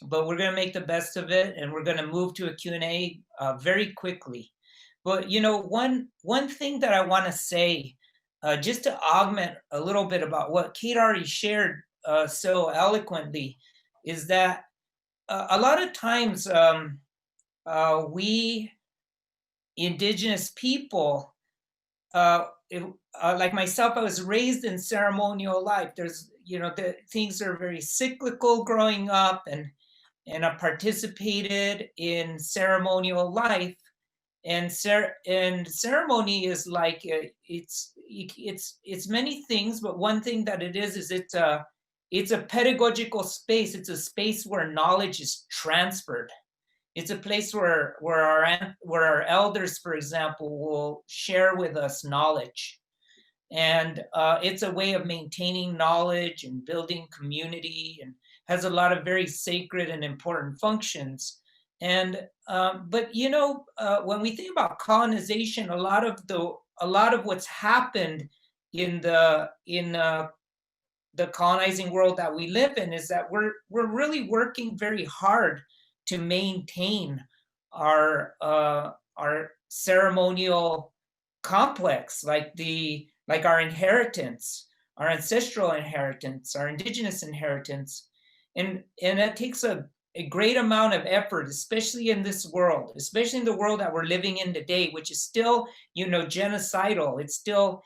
But we're going to make the best of it, and we're going to move to a Q&A very quickly. But one thing that I want to say, just to augment a little bit about what Kade already shared so eloquently, is that a lot of times we indigenous people, like myself, I was raised in ceremonial life. There's, the things are very cyclical growing up, and I participated in ceremonial life. And ceremony is like it's many things, but one thing that it is it's a pedagogical space. It's a space where knowledge is transferred. It's a place where our elders, for example, will share with us knowledge. And it's a way of maintaining knowledge and building community, and has a lot of very sacred and important functions. And but when we think about colonization, a lot of what's happened in the colonizing world that we live in is that we're really working very hard to maintain our ceremonial complex, like our inheritance, our ancestral inheritance, our indigenous inheritance, and it takes a great amount of effort, especially in this world, especially in the world that we're living in today, which is still, genocidal. It's still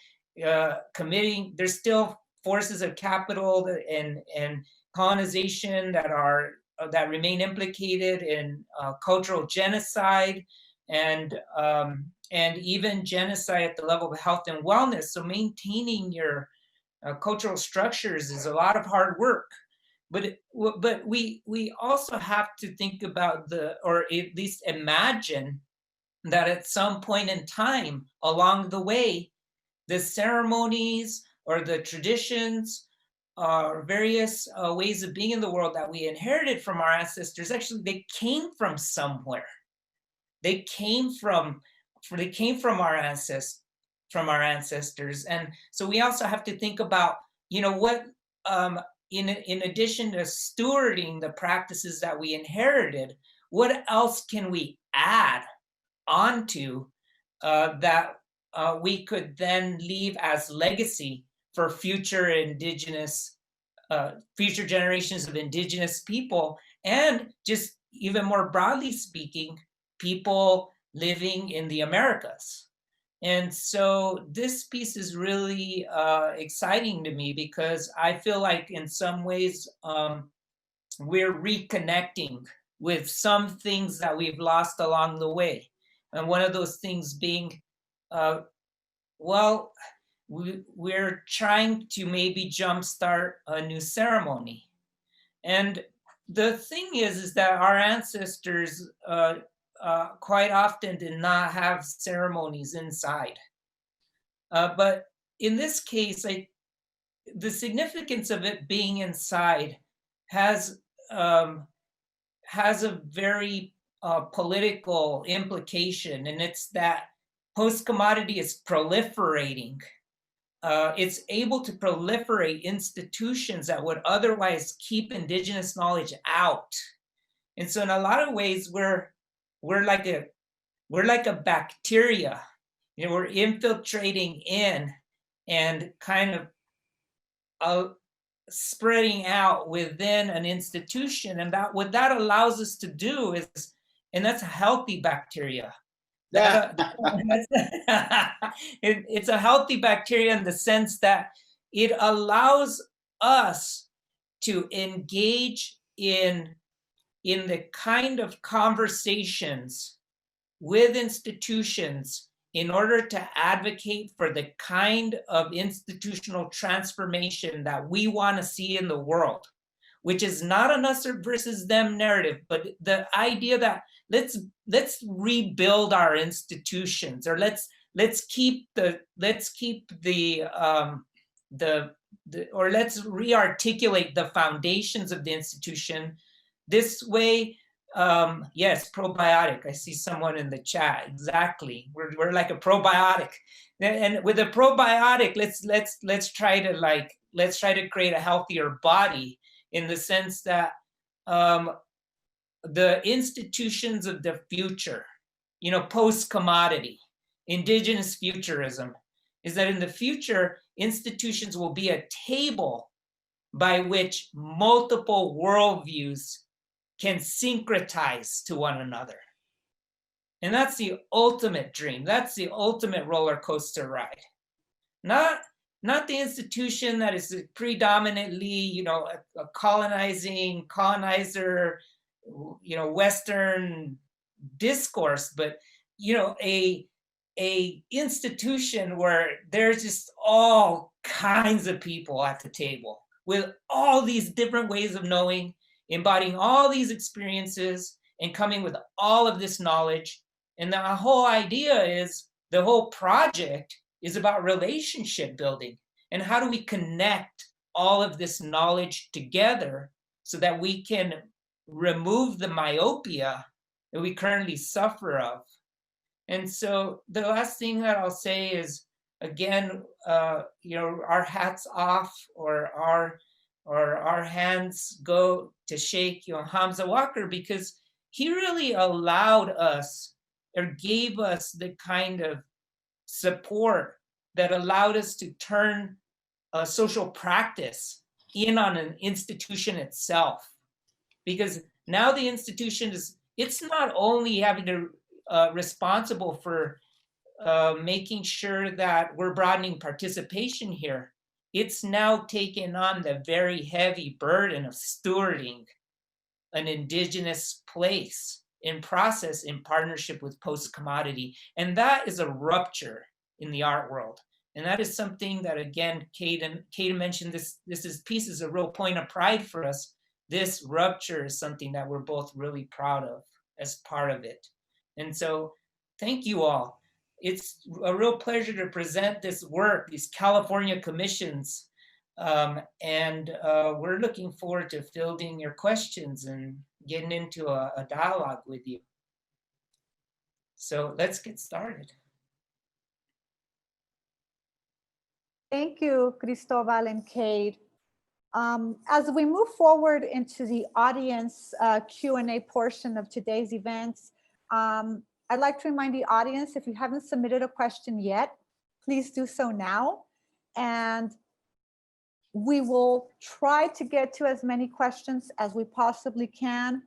committing. There's still forces of capital and colonization that remain implicated in cultural genocide and even genocide at the level of health and wellness. So maintaining your cultural structures is a lot of hard work. But we also have to think about or at least imagine that at some point in time along the way, the ceremonies or the traditions or various ways of being in the world that we inherited from our ancestors, actually they came from somewhere. They came from our ancestors. And so we also have to think about, what in addition to stewarding the practices that we inherited, what else can we add onto that we could then leave as legacy for future generations of indigenous people, and just even more broadly speaking, people living in the Americas. And so this piece is really exciting to me, because I feel like in some ways we're reconnecting with some things that we've lost along the way. And one of those things being, we're trying to maybe jumpstart a new ceremony. And the thing is that our ancestors quite often did not have ceremonies inside. But in this case, the significance of it being inside has a very political implication, and it's that post-commodity is proliferating. It's able to proliferate institutions that would otherwise keep indigenous knowledge out. And so in a lot of ways, we're like a bacteria. We're infiltrating in and kind of spreading out within an institution. And what that allows us to do is, and that's a healthy bacteria. It's a healthy bacteria in the sense that it allows us to engage in the kind of conversations with institutions in order to advocate for the kind of institutional transformation that we want to see in the world, which is not an us versus them narrative, but the idea that let's rebuild our institutions, or let's re-articulate the foundations of the institution. This way, yes, probiotic. I see someone in the chat. Exactly, we're like a probiotic, and with a probiotic, let's try to create a healthier body, in the sense that the institutions of the future, post-commodity, indigenous futurism, is that in the future, institutions will be a table by which multiple worldviews can syncretize to one another. And that's the ultimate dream. That's the ultimate roller coaster ride. Not the institution that is predominantly, a colonizer, Western discourse, but, a institution where there's just all kinds of people at the table with all these different ways of knowing, embodying all these experiences and coming with all of this knowledge. And the whole idea is, the whole project is about relationship building. And how do we connect all of this knowledge together so that we can remove the myopia that we currently suffer of? And so the last thing that I'll say is, again, our hats off, or our hands go to shake Hamza Walker, because he really allowed us, or gave us, the kind of support that allowed us to turn a social practice in on an institution itself. Because now the institution it's not only having to responsible for making sure that we're broadening participation here, it's now taken on the very heavy burden of stewarding an indigenous place in process, in partnership with post-commodity. And that is a rupture in the art world. And that is something that, again, Kade mentioned, this piece is a real point of pride for us. This rupture is something that we're both really proud of as part of it. And so Thank you all. It's a real pleasure to present this work, these California commissions. And we're looking forward to fielding your questions and getting into a dialogue with you. So let's get started. Thank you, Cristobal and Kade. As we move forward into the audience Q&A portion of today's events, I'd like to remind the audience, if you haven't submitted a question yet, please do so now. And we will try to get to as many questions as we possibly can,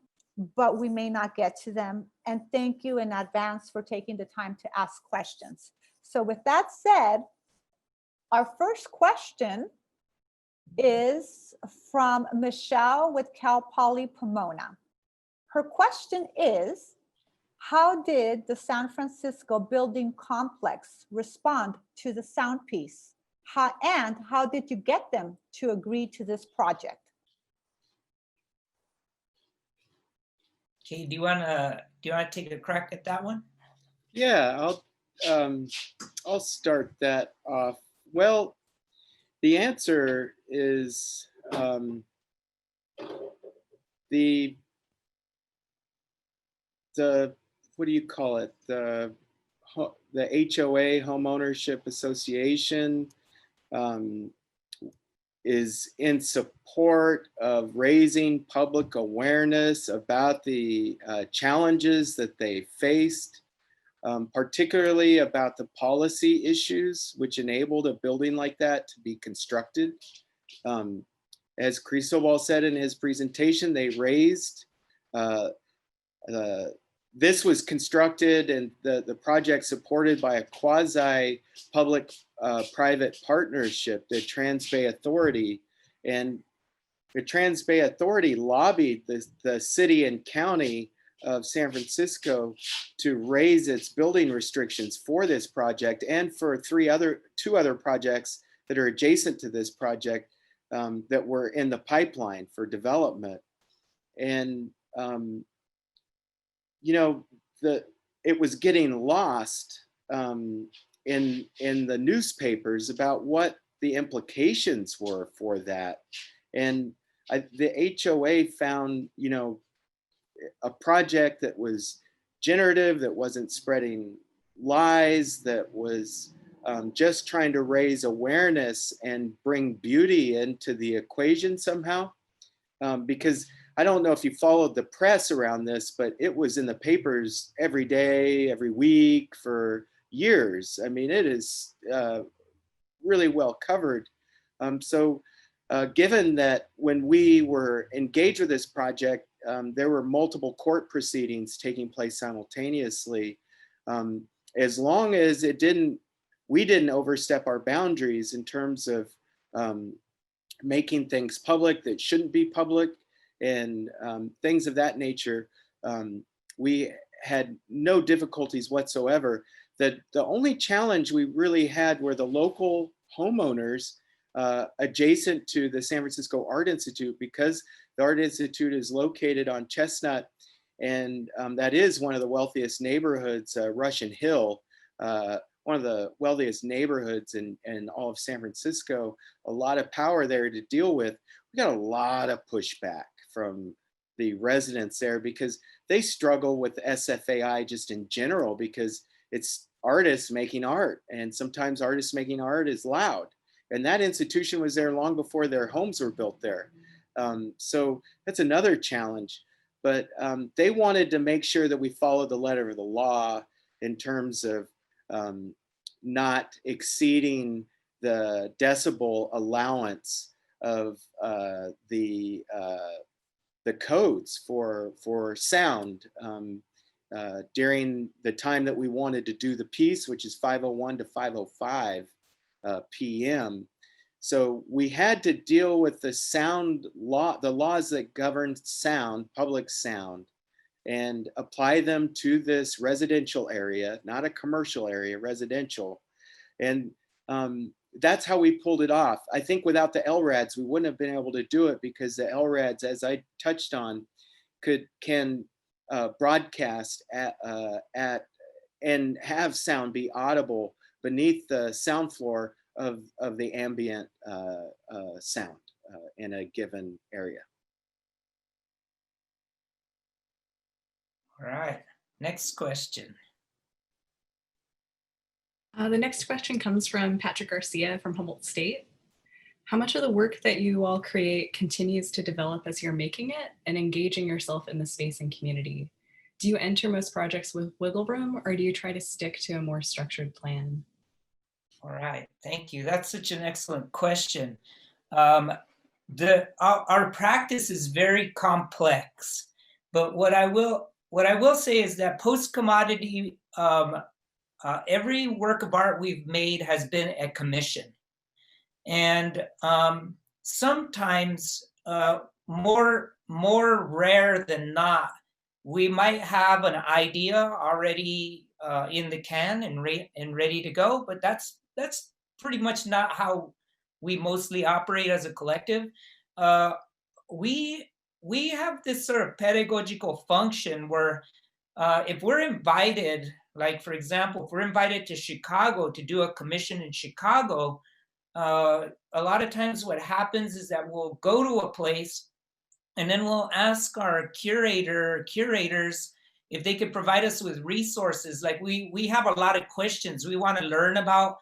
but we may not get to them. And thank you in advance for taking the time to ask questions. So with that said, our first question is from Michelle with Cal Poly Pomona. Her question is, how did the San Francisco building complex respond to the sound piece? And how did you get them to agree to this project? Okay, do you wanna take a crack at that one? Yeah, I'll start that off. Well, the answer is the what do you call it? The HOA, Home Ownership Association, is in support of raising public awareness about the challenges that they faced, particularly about the policy issues which enabled a building like that to be constructed. As Cristobal said in his presentation, they raised, this was constructed and the project supported by a quasi-public private partnership, the Trans-Bay Authority. And the Trans-Bay Authority lobbied the city and county of San Francisco to raise its building restrictions for this project and for two other projects that are adjacent to this project that were in the pipeline for development. And you know, it was getting lost in the newspapers about what the implications were for that. And the HOA found, you know, a project that was generative, that wasn't spreading lies, that was just trying to raise awareness and bring beauty into the equation somehow. Because I don't know if you followed the press around this, but it was in the papers every day, every week for years. I mean, it is really well covered. So given that when we were engaged with this project, there were multiple court proceedings taking place simultaneously. As long as we didn't overstep our boundaries in terms of making things public that shouldn't be public and things of that nature, we had no difficulties whatsoever. The only challenge we really had were the local homeowners adjacent to the San Francisco Art Institute, because the Art Institute is located on Chestnut, and that is one of the wealthiest neighborhoods, Russian Hill, one of the wealthiest neighborhoods in all of San Francisco. A lot of power there to deal with. We got a lot of pushback from the residents there because they struggle with SFAI just in general, because it's artists making art, and sometimes artists making art is loud. And that institution was there long before their homes were built there. So that's another challenge. But they wanted to make sure that we follow the letter of the law in terms of not exceeding the decibel allowance of the codes for sound during the time that we wanted to do the piece, which is 5:01 to 5:05 p.m. So we had to deal with the sound law, the laws that govern sound, public sound, and apply them to this residential area, not a commercial area, residential. And that's how we pulled it off. I think without the LRADs, we wouldn't have been able to do it, because the LRADs, as I touched on, can broadcast at and have sound be audible beneath the sound floor of the ambient sound in a given area. All right, next question. The next question comes from Patrick Garcia from Hombolt State. How much of the work that you all create continues to develop as you're making it and engaging yourself in the space and community? Do you enter most projects with wiggle room, or do you try to stick to a more structured plan? All right, thank you. That's such an excellent question. Our practice is very complex, but what I will say is that Postcommodity, every work of art we've made has been a commission. And sometimes more rare than not, we might have an idea already in the can and ready to go, but that's pretty much not how we mostly operate as a collective. We have this sort of pedagogical function where if we're invited, like for example, if we're invited to Chicago to do a commission in Chicago, a lot of times what happens is that we'll go to a place and then we'll ask our curators if they could provide us with resources. Like we have a lot of questions we want to learn about.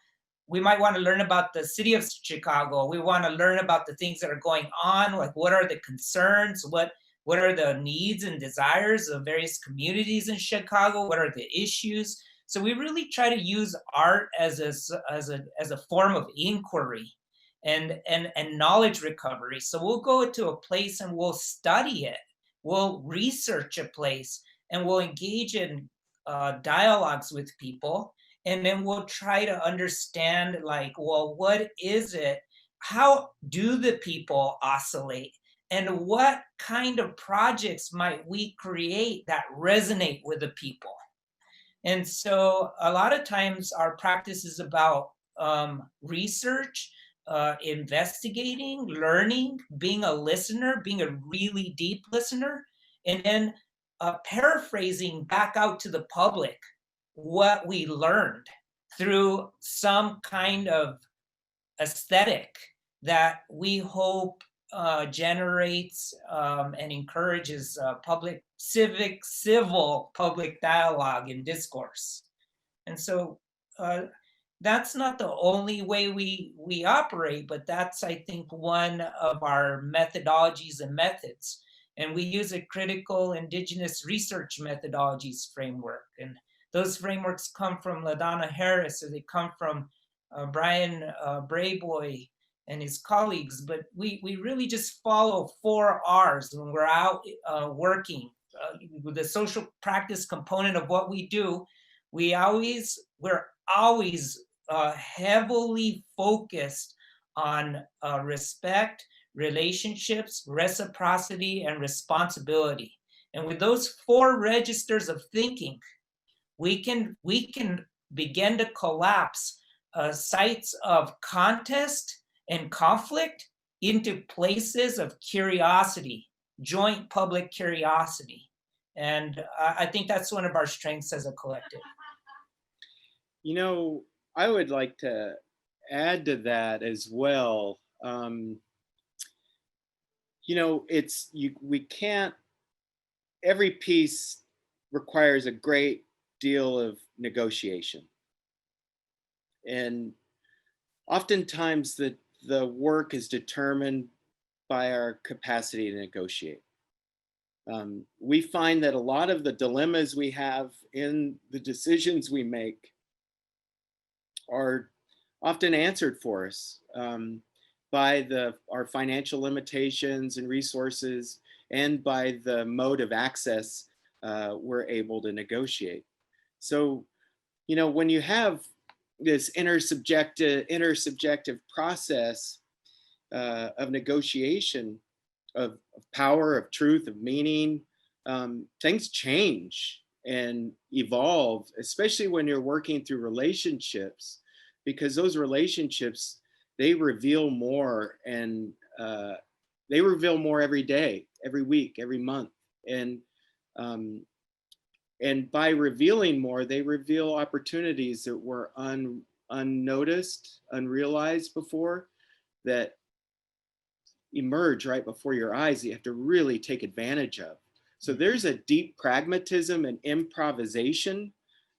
We might want to learn about the city of Chicago. We want to learn about the things that are going on, like what are the concerns, what are the needs and desires of various communities in Chicago, what are the issues. So we really try to use art as a form of inquiry and knowledge recovery. So we'll go to a place and we'll study it. We'll research a place and we'll engage in dialogues with people. And then we'll try to understand, like, well, what is it? How do the people oscillate? And what kind of projects might we create that resonate with the people? And so a lot of times our practice is about research, investigating, learning, being a listener, being a really deep listener, and then paraphrasing back out to the public what we learned through some kind of aesthetic that we hope generates and encourages civil public dialogue and discourse. And so that's not the only way we operate, but that's, I think, one of our methodologies and methods. And we use a critical indigenous research methodologies framework. And those frameworks come from LaDonna Harris, or they come from Brian Brayboy and his colleagues, but we really just follow 4 R's when we're out working. With the social practice component of what we do, we're always heavily focused on respect, relationships, reciprocity, and responsibility. And with those 4 registers of thinking, we can begin to collapse sites of contest and conflict into places of curiosity, joint public curiosity. And I think that's one of our strengths as a collective. You know, I would like to add to that as well. You know, we can't, every piece requires a great deal of negotiation. And oftentimes the work is determined by our capacity to negotiate. We find that a lot of the dilemmas we have in the decisions we make are often answered for us by our financial limitations and resources, and by the mode of access we're able to negotiate. So, you know, when you have this intersubjective process of negotiation, of power, of truth, of meaning, things change and evolve, especially when you're working through relationships, because those relationships, they reveal more, and they reveal more every day, every week, every month. And And by revealing more, they reveal opportunities that were unnoticed, unrealized before, that emerge right before your eyes that you have to really take advantage of. So there's a deep pragmatism and improvisation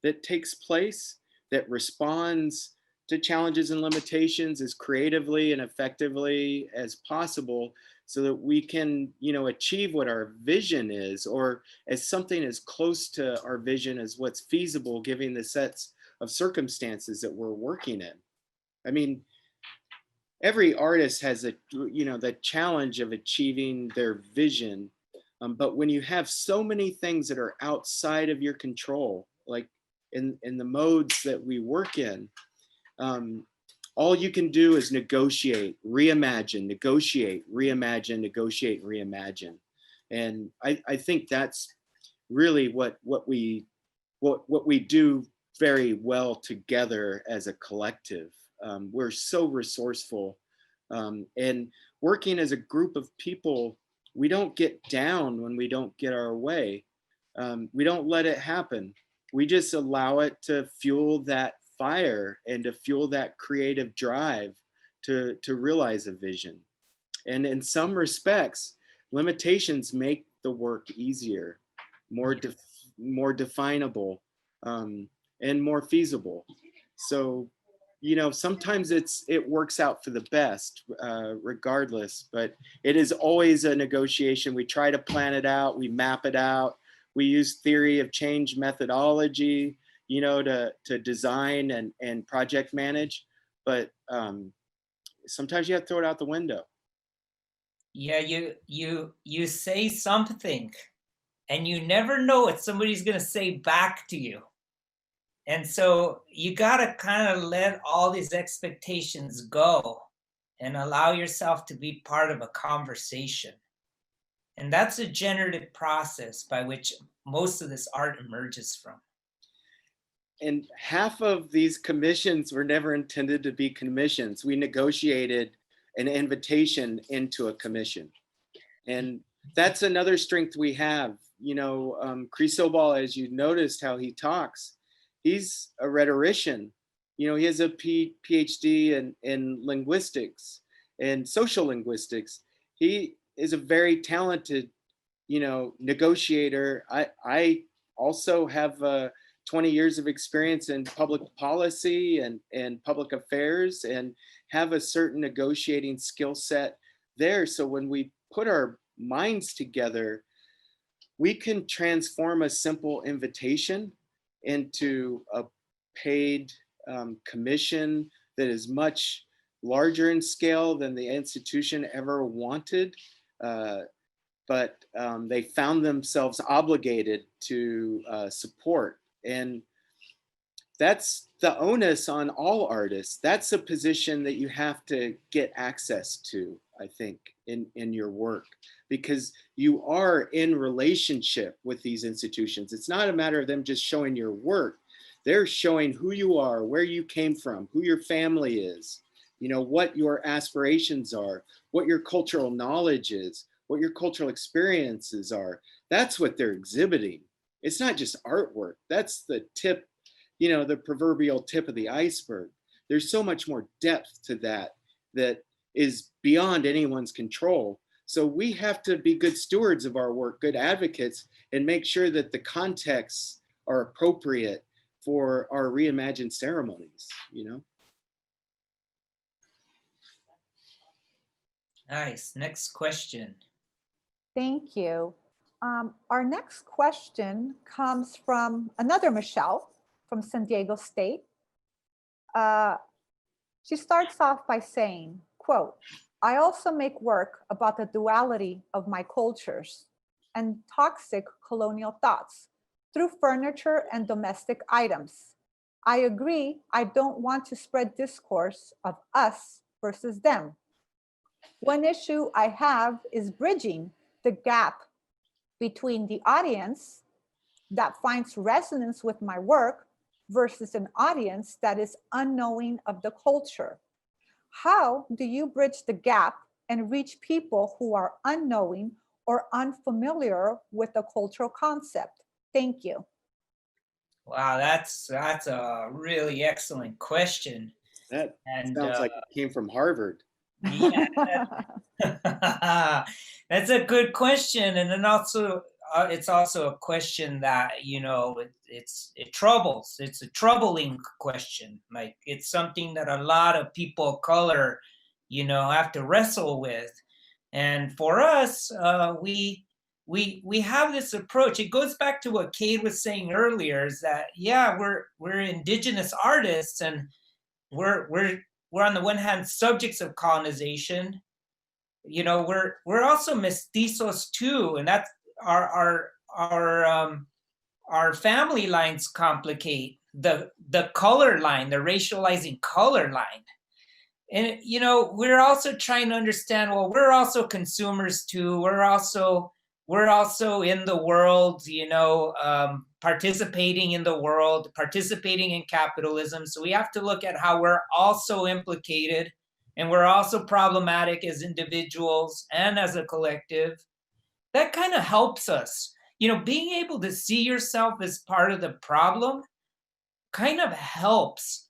that takes place that responds to challenges and limitations as creatively and effectively as possible, so that we can, achieve what our vision is, or as something as close to our vision as what's feasible, given the sets of circumstances that we're working in. I mean, every artist has the challenge of achieving their vision. But when you have so many things that are outside of your control, like in the modes that we work in, all you can do is negotiate, reimagine, negotiate, reimagine, negotiate, reimagine. And I think that's really what we do very well together as a collective. We're so resourceful, and working as a group of people, we don't get down when we don't get our way. We don't let it happen. We just allow it to fuel that fire and to fuel that creative drive to realize a vision. And in some respects, limitations make the work easier, more definable, and more feasible. So, sometimes it works out for the best, regardless, but it is always a negotiation. We try to plan it out, we map it out, we use theory of change methodology, to design and project manage, but sometimes you have to throw it out the window. Yeah, you say something and you never know what somebody's going to say back to you. And so you got to kind of let all these expectations go and allow yourself to be part of a conversation. And that's a generative process by which most of this art emerges from. And half of these commissions were never intended to be commissions. We negotiated an invitation into a commission. And that's another strength we have. Cristobal, as you noticed how he talks, he's a rhetorician. He has a PhD in linguistics and social linguistics. He is a very talented, negotiator. I also have 20 years of experience in public policy and public affairs, and have a certain negotiating skill set there. So when we put our minds together, we can transform a simple invitation into a paid commission that is much larger in scale than the institution ever wanted. But they found themselves obligated to support. And that's the onus on all artists. That's a position that you have to get access to, I think, in your work, because you are in relationship with these institutions. It's not a matter of them just showing your work. They're showing who you are, where you came from, who your family is, what your aspirations are, what your cultural knowledge is, what your cultural experiences are. That's what they're exhibiting. It's not just artwork. That's the tip, the proverbial tip of the iceberg. There's so much more depth to that is beyond anyone's control. So we have to be good stewards of our work, good advocates, and make sure that the contexts are appropriate for our reimagined ceremonies, Nice. Next question. Thank you. Our next question comes from another Michelle from San Diego State. She starts off by saying, quote, "I also make work about the duality of my cultures and toxic colonial thoughts through furniture and domestic items. I agree, I don't want to spread discourse of us versus them. One issue I have is bridging the gap between the audience that finds resonance with my work versus an audience that is unknowing of the culture. How do you bridge the gap and reach people who are unknowing or unfamiliar with the cultural concept? Thank you." Wow, that's a really excellent question. That And sounds like it came from Harvard. yeah, that's a good question, and then also it's also a question that it troubles. It's a troubling question. Like it's something that a lot of people of color, have to wrestle with. And for us, we have this approach. It goes back to what Kade was saying earlier. Is that we're indigenous artists, and we're on the one hand subjects of colonization. We're also mestizos too, and that's our family lines complicate the color line, the racializing color line. And we're also trying to understand, well, we're also consumers too. We're also in the world, participating in the world, participating in capitalism. So we have to look at how we're also implicated, and we're also problematic as individuals and as a collective. That kind of helps us. Being able to see yourself as part of the problem kind of helps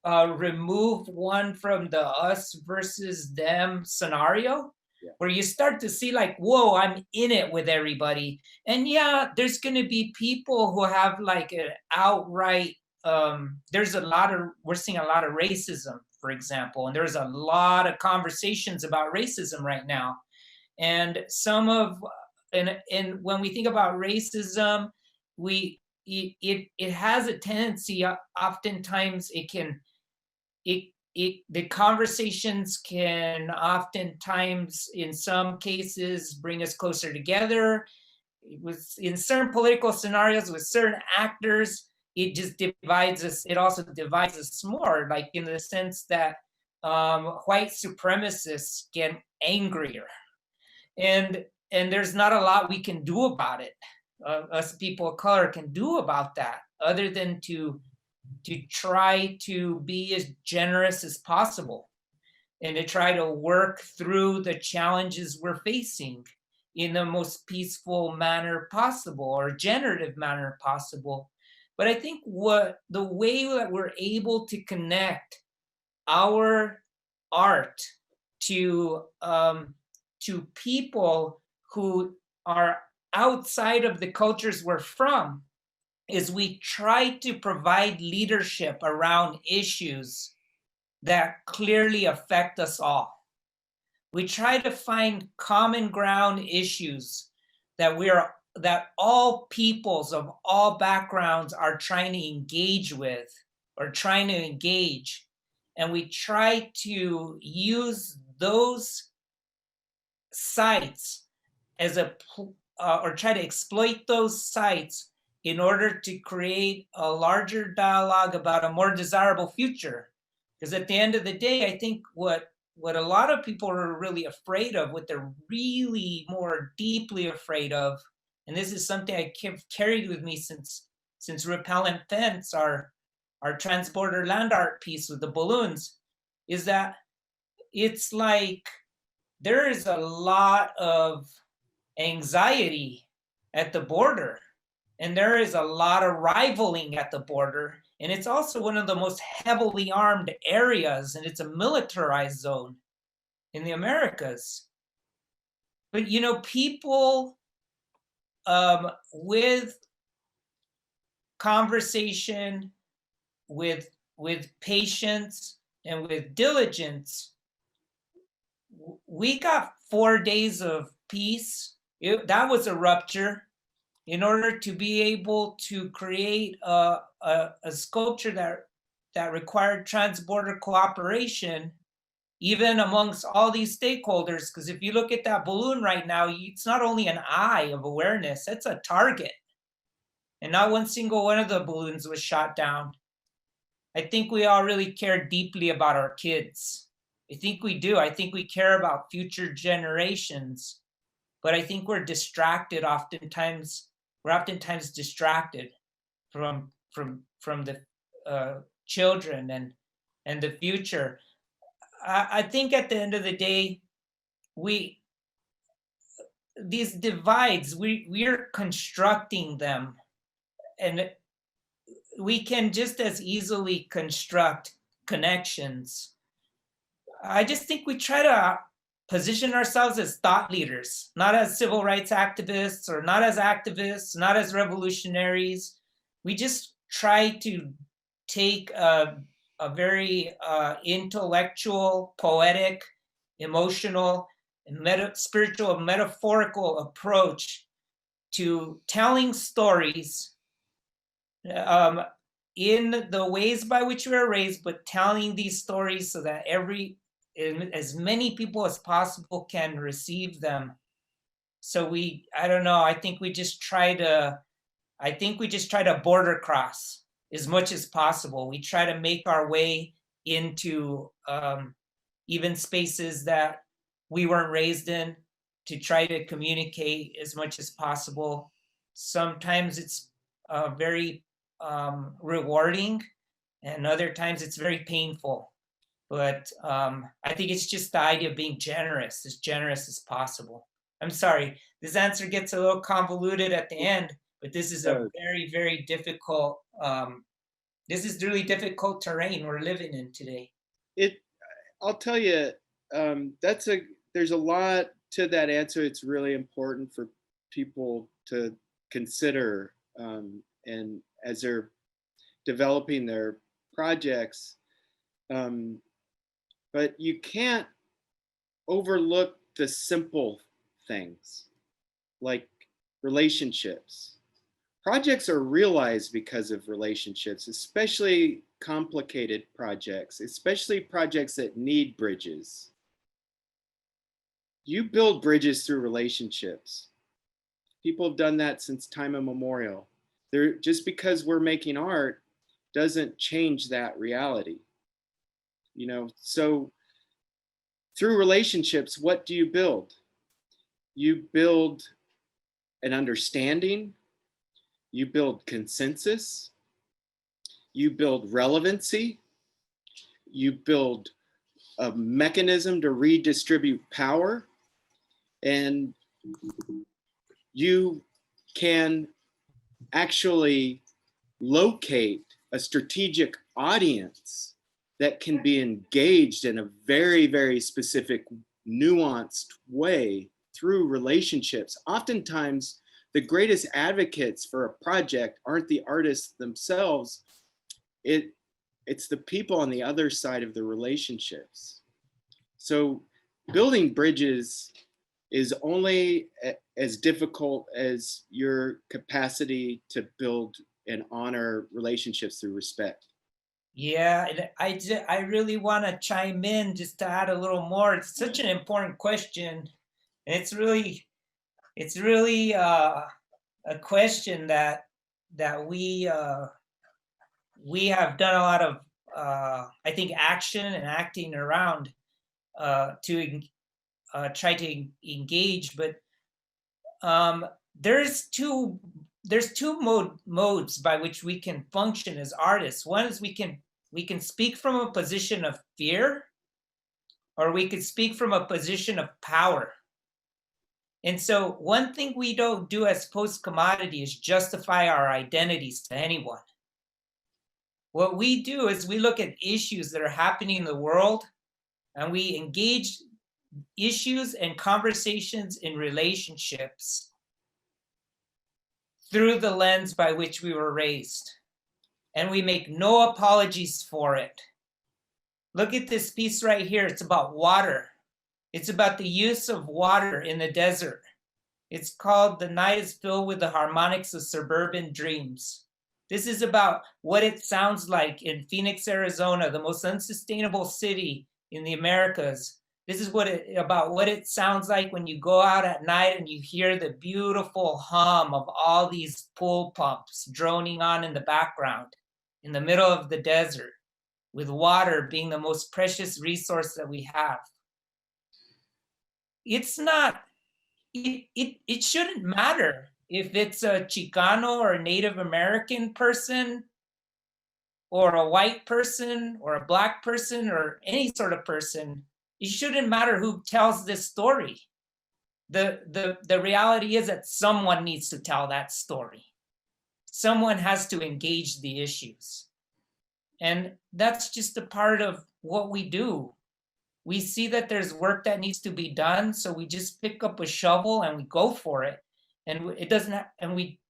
remove one from the us versus them scenario, where you start to see like, whoa, I'm in it with everybody. And yeah, there's going to be people who have like an outright, we're seeing a lot of racism, for example, and there's a lot of conversations about racism right now. And and when we think about racism, it has a tendency, oftentimes the conversations can oftentimes, in some cases, bring us closer together. In certain political scenarios with certain actors, it just divides us. It also divides us more, like in the sense that white supremacists get angrier, and there's not a lot we can do about it. Us people of color can do about that, other than to try to be as generous as possible and to try to work through the challenges we're facing in the most peaceful manner possible, or generative manner possible. But I think the way that we're able to connect our art to people who are outside of the cultures we're from is we try to provide leadership around issues that clearly affect us all. We try to find common ground issues that all peoples of all backgrounds are trying to engage with, or trying to engage. And we try to use those sites or try to exploit those sites in order to create a larger dialogue about a more desirable future. Because at the end of the day, I think what a lot of people are really afraid of, what they're really more deeply afraid of, and this is something I carried with me since Repellent Fence, our transborder land art piece with the balloons, is that it's like there is a lot of anxiety at the border, and there is a lot of rivaling at the border, and it's also one of the most heavily armed areas, and it's a militarized zone in the Americas. But people with conversation, with patience, and with diligence, we got 4 days of peace. That was a rupture. In order to be able to create a sculpture that required transborder cooperation, even amongst all these stakeholders, because if you look at that balloon right now, it's not only an eye of awareness, it's a target. And not one single one of the balloons was shot down. I think we all really care deeply about our kids. I think we do. I think we care about future generations. But I think we're distracted oftentimes. We're oftentimes distracted from the children and the future. I think at the end of the day, these divides, we're constructing them, and we can just as easily construct connections. I just think we try to position ourselves as thought leaders, not as civil rights activists or not as activists, not as revolutionaries. We just try to take a very intellectual, poetic, emotional, and spiritual, metaphorical approach to telling stories in the ways by which we were raised, but telling these stories so that as many people as possible can receive them. So I don't know, I think we just try to border cross as much as possible. We try to make our way into even spaces that we weren't raised in, to try to communicate as much as possible. Sometimes it's very rewarding, and other times it's very painful. But I think it's just the idea of being generous as possible. I'm sorry, this answer gets a little convoluted at the end, but this is a very, very difficult, this is really difficult terrain we're living in today. I'll tell you, there's a lot to that answer. It's really important for people to consider, and as they're developing their projects. But you can't overlook the simple things like relationships. Projects are realized because of relationships, especially complicated projects, especially projects that need bridges. You build bridges through relationships. People have done that since time immemorial. Just because we're making art doesn't change that reality. So through relationships, what do you build? You build an understanding, you build consensus, you build relevancy, you build a mechanism to redistribute power, and you can actually locate a strategic audience that can be engaged in a very, very specific, nuanced way through relationships. Oftentimes, the greatest advocates for a project aren't the artists themselves. It's the people on the other side of the relationships. So building bridges is only as difficult as your capacity to build and honor relationships through respect. Yeah, and I really want to chime in just to add a little more. It's such an important question. It's really a question that we have done a lot of I think action and acting around to try to engage. But there's two modes by which we can function as artists. One is we can speak from a position of fear, or we could speak from a position of power. And so one thing we don't do as Postcommodity is justify our identities to anyone. What we do is we look at issues that are happening in the world, and we engage issues and conversations in relationships through the lens by which we were raised. And we make no apologies for it. Look at this piece right here. It's about water. It's about the use of water in the desert. It's called "The Night is Filled with the Harmonics of Suburban Dreams." This is about what it sounds like in Phoenix, Arizona, the most unsustainable city in the Americas. This is about what it sounds like when you go out at night and you hear the beautiful hum of all these pool pumps droning on in the background in the middle of the desert, with water being the most precious resource that we have. It's not, it shouldn't matter if it's a Chicano or a Native American person, or a white person, or a Black person, or any sort of person. It shouldn't matter who tells this story. The reality is that someone needs to tell that story. someone has to engage the issues. And that's just a part of what we do. We see that there's work that needs to be done, so we just pick up a shovel and we go for it. And it doesn't, and we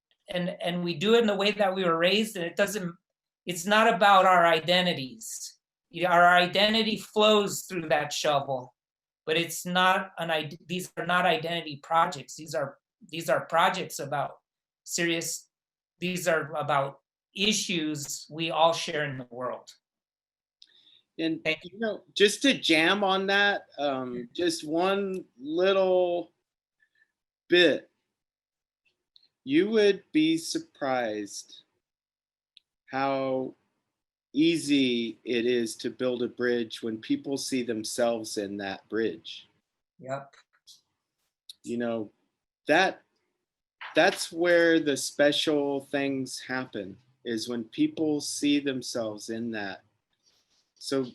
do it in the way that we were raised, and it's not about our identities. Our identity flows through that shovel, but it's not these are not identity projects. These are projects about these are about issues we all share in the world. And just to jam on that, just one little bit, you would be surprised how easy it is to build a bridge when people see themselves in that bridge. Yep. That's where the special things happen, is when people see themselves in that. So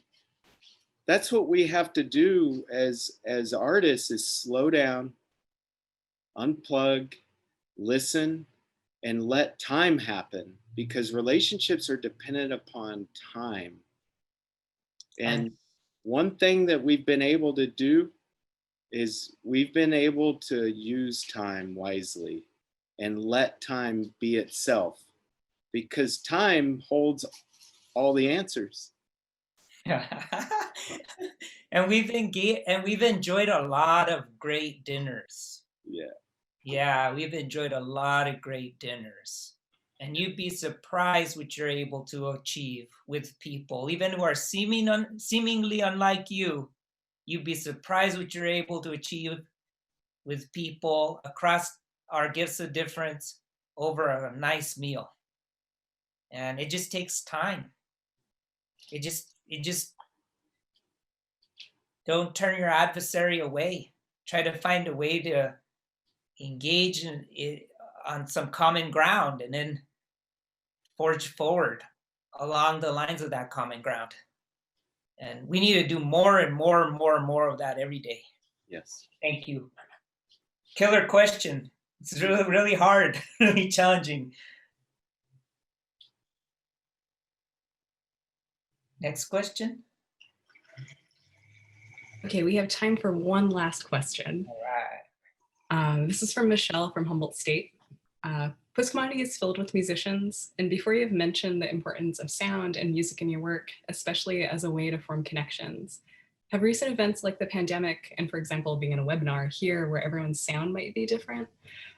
that's what we have to do as artists, is slow down, unplug, listen, and let time happen, because relationships are dependent upon time. And one thing that we've been able to do is we've been able to use time wisely and let time be itself, because time holds all the answers. And we've enjoyed a lot of great dinners. Yeah, we've enjoyed a lot of great dinners. And you'd be surprised what you're able to achieve with people, even who are seemingly unlike you. You'd be surprised what you're able to achieve with people across our gifts of difference over a nice meal. And it just takes time. It just don't turn your adversary away. Try to find a way to engage on some common ground, and then forge forward along the lines of that common ground. And we need to do more and more and more and more of that every day. Yes. Thank you. Killer question. It's really, really hard, really challenging. Next question. Okay, we have time for one last question. All right. This is from Michelle from Hombolt State. Postcommodity is filled with musicians, and before you have mentioned the importance of sound and music in your work, especially as a way to form connections, have recent events like the pandemic, and for example, being in a webinar here where everyone's sound might be different,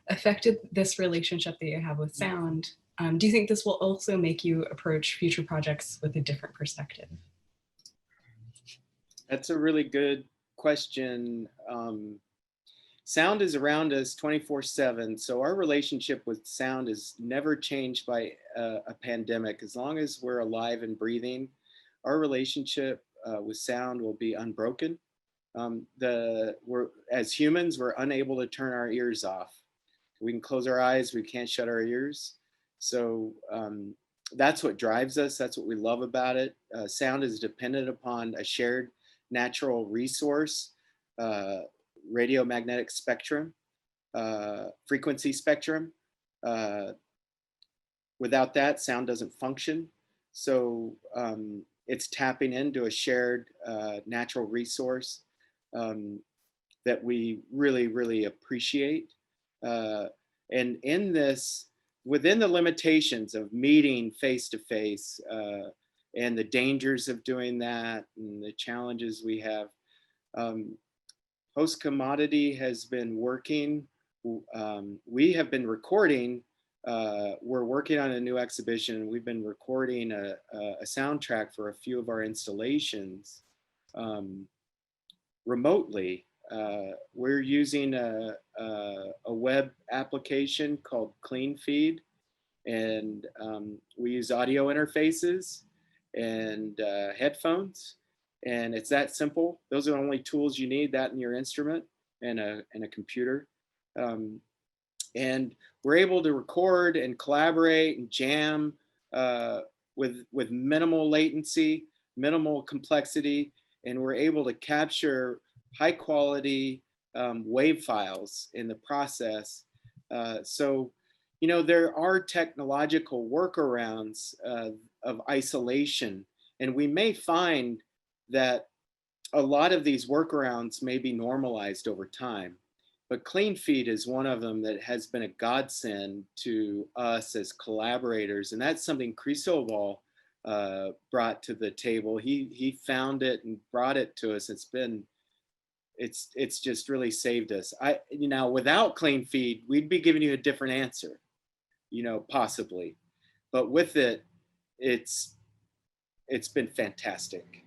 affected this relationship that you have with sound? Do you think this will also make you approach future projects with a different perspective? That's a really good question. Sound is around us 24/7, so our relationship with sound is never changed by a pandemic. As long as we're alive and breathing, our relationship with sound will be unbroken. As humans, we're unable to turn our ears off. We can close our eyes, we can't shut our ears. So that's what drives us. That's what we love about it. Sound is dependent upon a shared natural resource, radiomagnetic spectrum, frequency spectrum. Without that, sound doesn't function. So it's tapping into a shared natural resource that we really, really appreciate. And in this, within the limitations of meeting face to face and the dangers of doing that and the challenges we have, Postcommodity has been working. We have been recording. We're working on a new exhibition. We've been recording a soundtrack for a few of our installations remotely. We're using a web application called Clean Feed, and we use audio interfaces and headphones, and it's that simple. Those are the only tools you need, that and your instrument and a computer. And we're able to record and collaborate and jam with minimal latency, minimal complexity, and we're able to capture high quality wave files in the process. So you know, there are technological workarounds of isolation, and we may find that a lot of these workarounds may be normalized over time. But Clean Feed is one of them that has been a godsend to us as collaborators, and that's something Cristobal brought to the table. He found it and brought it to us. It's just really saved us. You know, without Clean Feed, we'd be giving you a different answer, you know, possibly. But with it, it's been fantastic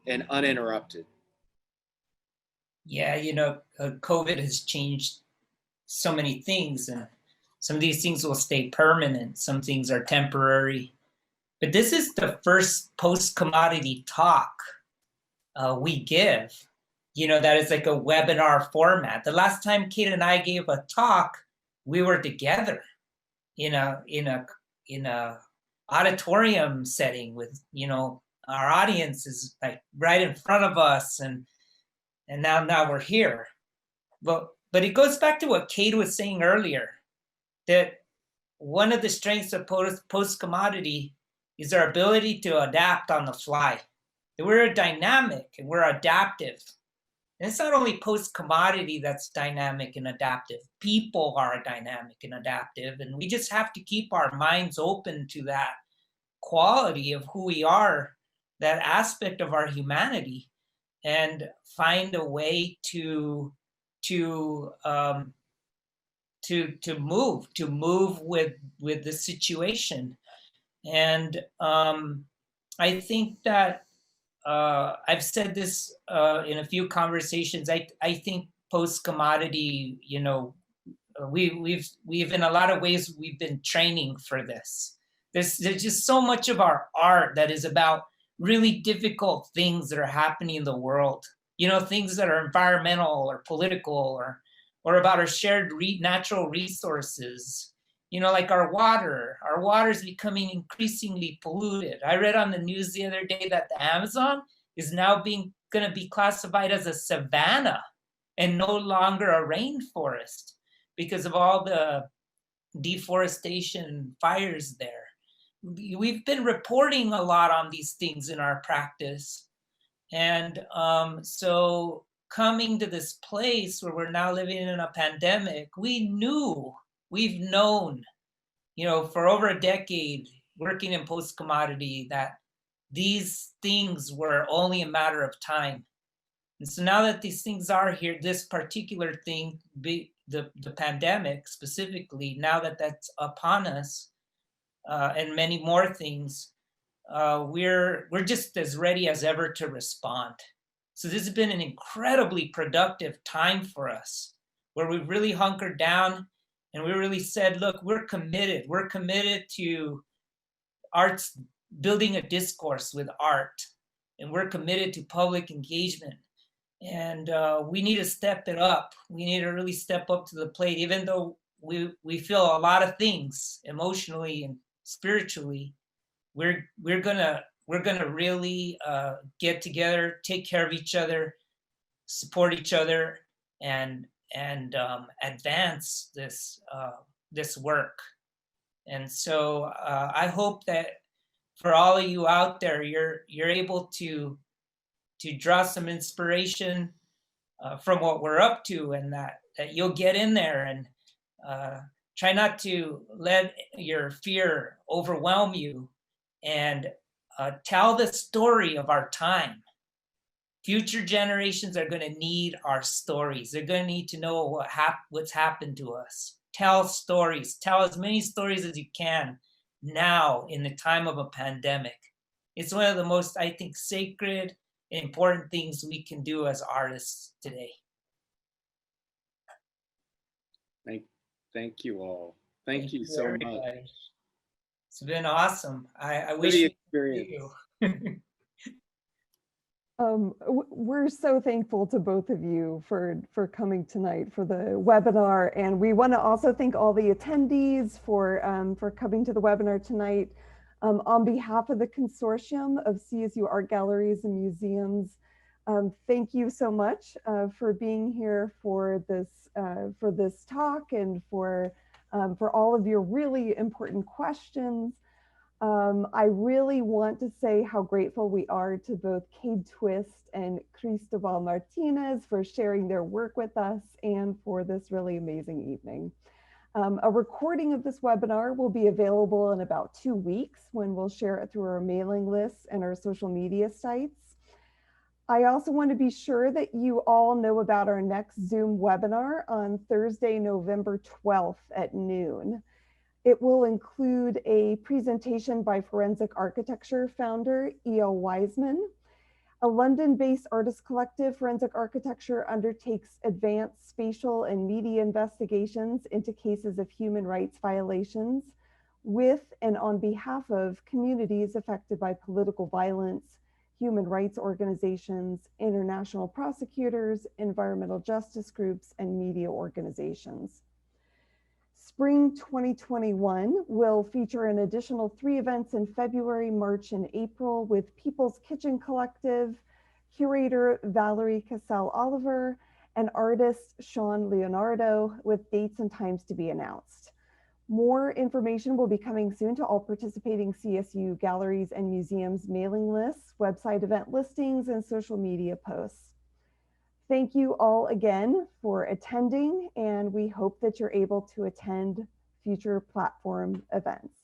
and uninterrupted. Yeah, you know, COVID has changed so many things, and some of these things will stay permanent. Some things are temporary. But this is the first post-commodity talk we give, you know, that is like a webinar format. The last time Kade and I gave a talk, we were together in a auditorium setting with, you know, our audience is like right in front of us, and now we're here. But it goes back to what Kade was saying earlier, that one of the strengths of post-commodity is our ability to adapt on the fly. That we're dynamic and we're adaptive. And it's not only post-commodity that's dynamic and adaptive. People are dynamic and adaptive, and we just have to keep our minds open to that quality of who we are, that aspect of our humanity, and find a way to move with the situation. And I think that I've said this in a few conversations. I think post-commodity, you know, we've in a lot of ways we've been training for this. There's just so much of our art that is about really difficult things that are happening in the world. You know, things that are environmental or political or about our shared natural resources. You know, like our water. Our water is becoming increasingly polluted. I read on the news the other day that the Amazon is now going to be classified as a savanna and no longer a rainforest because of all the deforestation fires there. We've been reporting a lot on these things in our practice. And so coming to this place where we're now living in a pandemic, we've known, you know, for over a decade working in post-commodity, that these things were only a matter of time. And so now that these things are here, this particular thing, the pandemic specifically, now that that's upon us, and many more things, we're just as ready as ever to respond. So this has been an incredibly productive time for us, where we've really hunkered down and we really said, look, we're committed. We're committed to arts, building a discourse with art, and we're committed to public engagement. And we need to step it up. We need to really step up to the plate, even though we feel a lot of things emotionally and spiritually. We're gonna really get together, take care of each other, support each other, and advance this work. And so I hope that for all of you out there, you're able to draw some inspiration from what we're up to, and that you'll get in there and try not to let your fear overwhelm you, and tell the story of our time. Future generations are going to need our stories. They're going to need to know what's happened to us. Tell stories. Tell as many stories as you can now in the time of a pandemic. It's one of the most, I think, sacred and important things we can do as artists today. Thank you all. Thank you so much. It's been awesome. I wish the we experience. could do. We're so thankful to both of you for coming tonight for the webinar, and we want to also thank all the attendees for coming to the webinar tonight. On behalf of the Consortium of CSU Art Galleries and Museums, thank you so much for being here for this talk and for for all of your really important questions. I really want to say how grateful we are to both Kade Twist and Christovan Martinez for sharing their work with us and for this really amazing evening. A recording of this webinar will be available in about 2 weeks when we'll share it through our mailing lists and our social media sites. I also want to be sure that you all know about our next Zoom webinar on Thursday, November 12th at noon. It will include a presentation by forensic architecture founder E.L. Wiseman. A London-based artist collective, Forensic Architecture, undertakes advanced spatial and media investigations into cases of human rights violations with and on behalf of communities affected by political violence, human rights organizations, international prosecutors, environmental justice groups, and media organizations. Spring 2021 will feature an additional 3 events in February, March, and April with People's Kitchen Collective, curator Valerie Cassell-Oliver, and artist Sean Leonardo, with dates and times to be announced. More information will be coming soon to all participating CSU galleries and museums mailing lists, website event listings, and social media posts. Thank you all again for attending, and we hope that you're able to attend future platform events.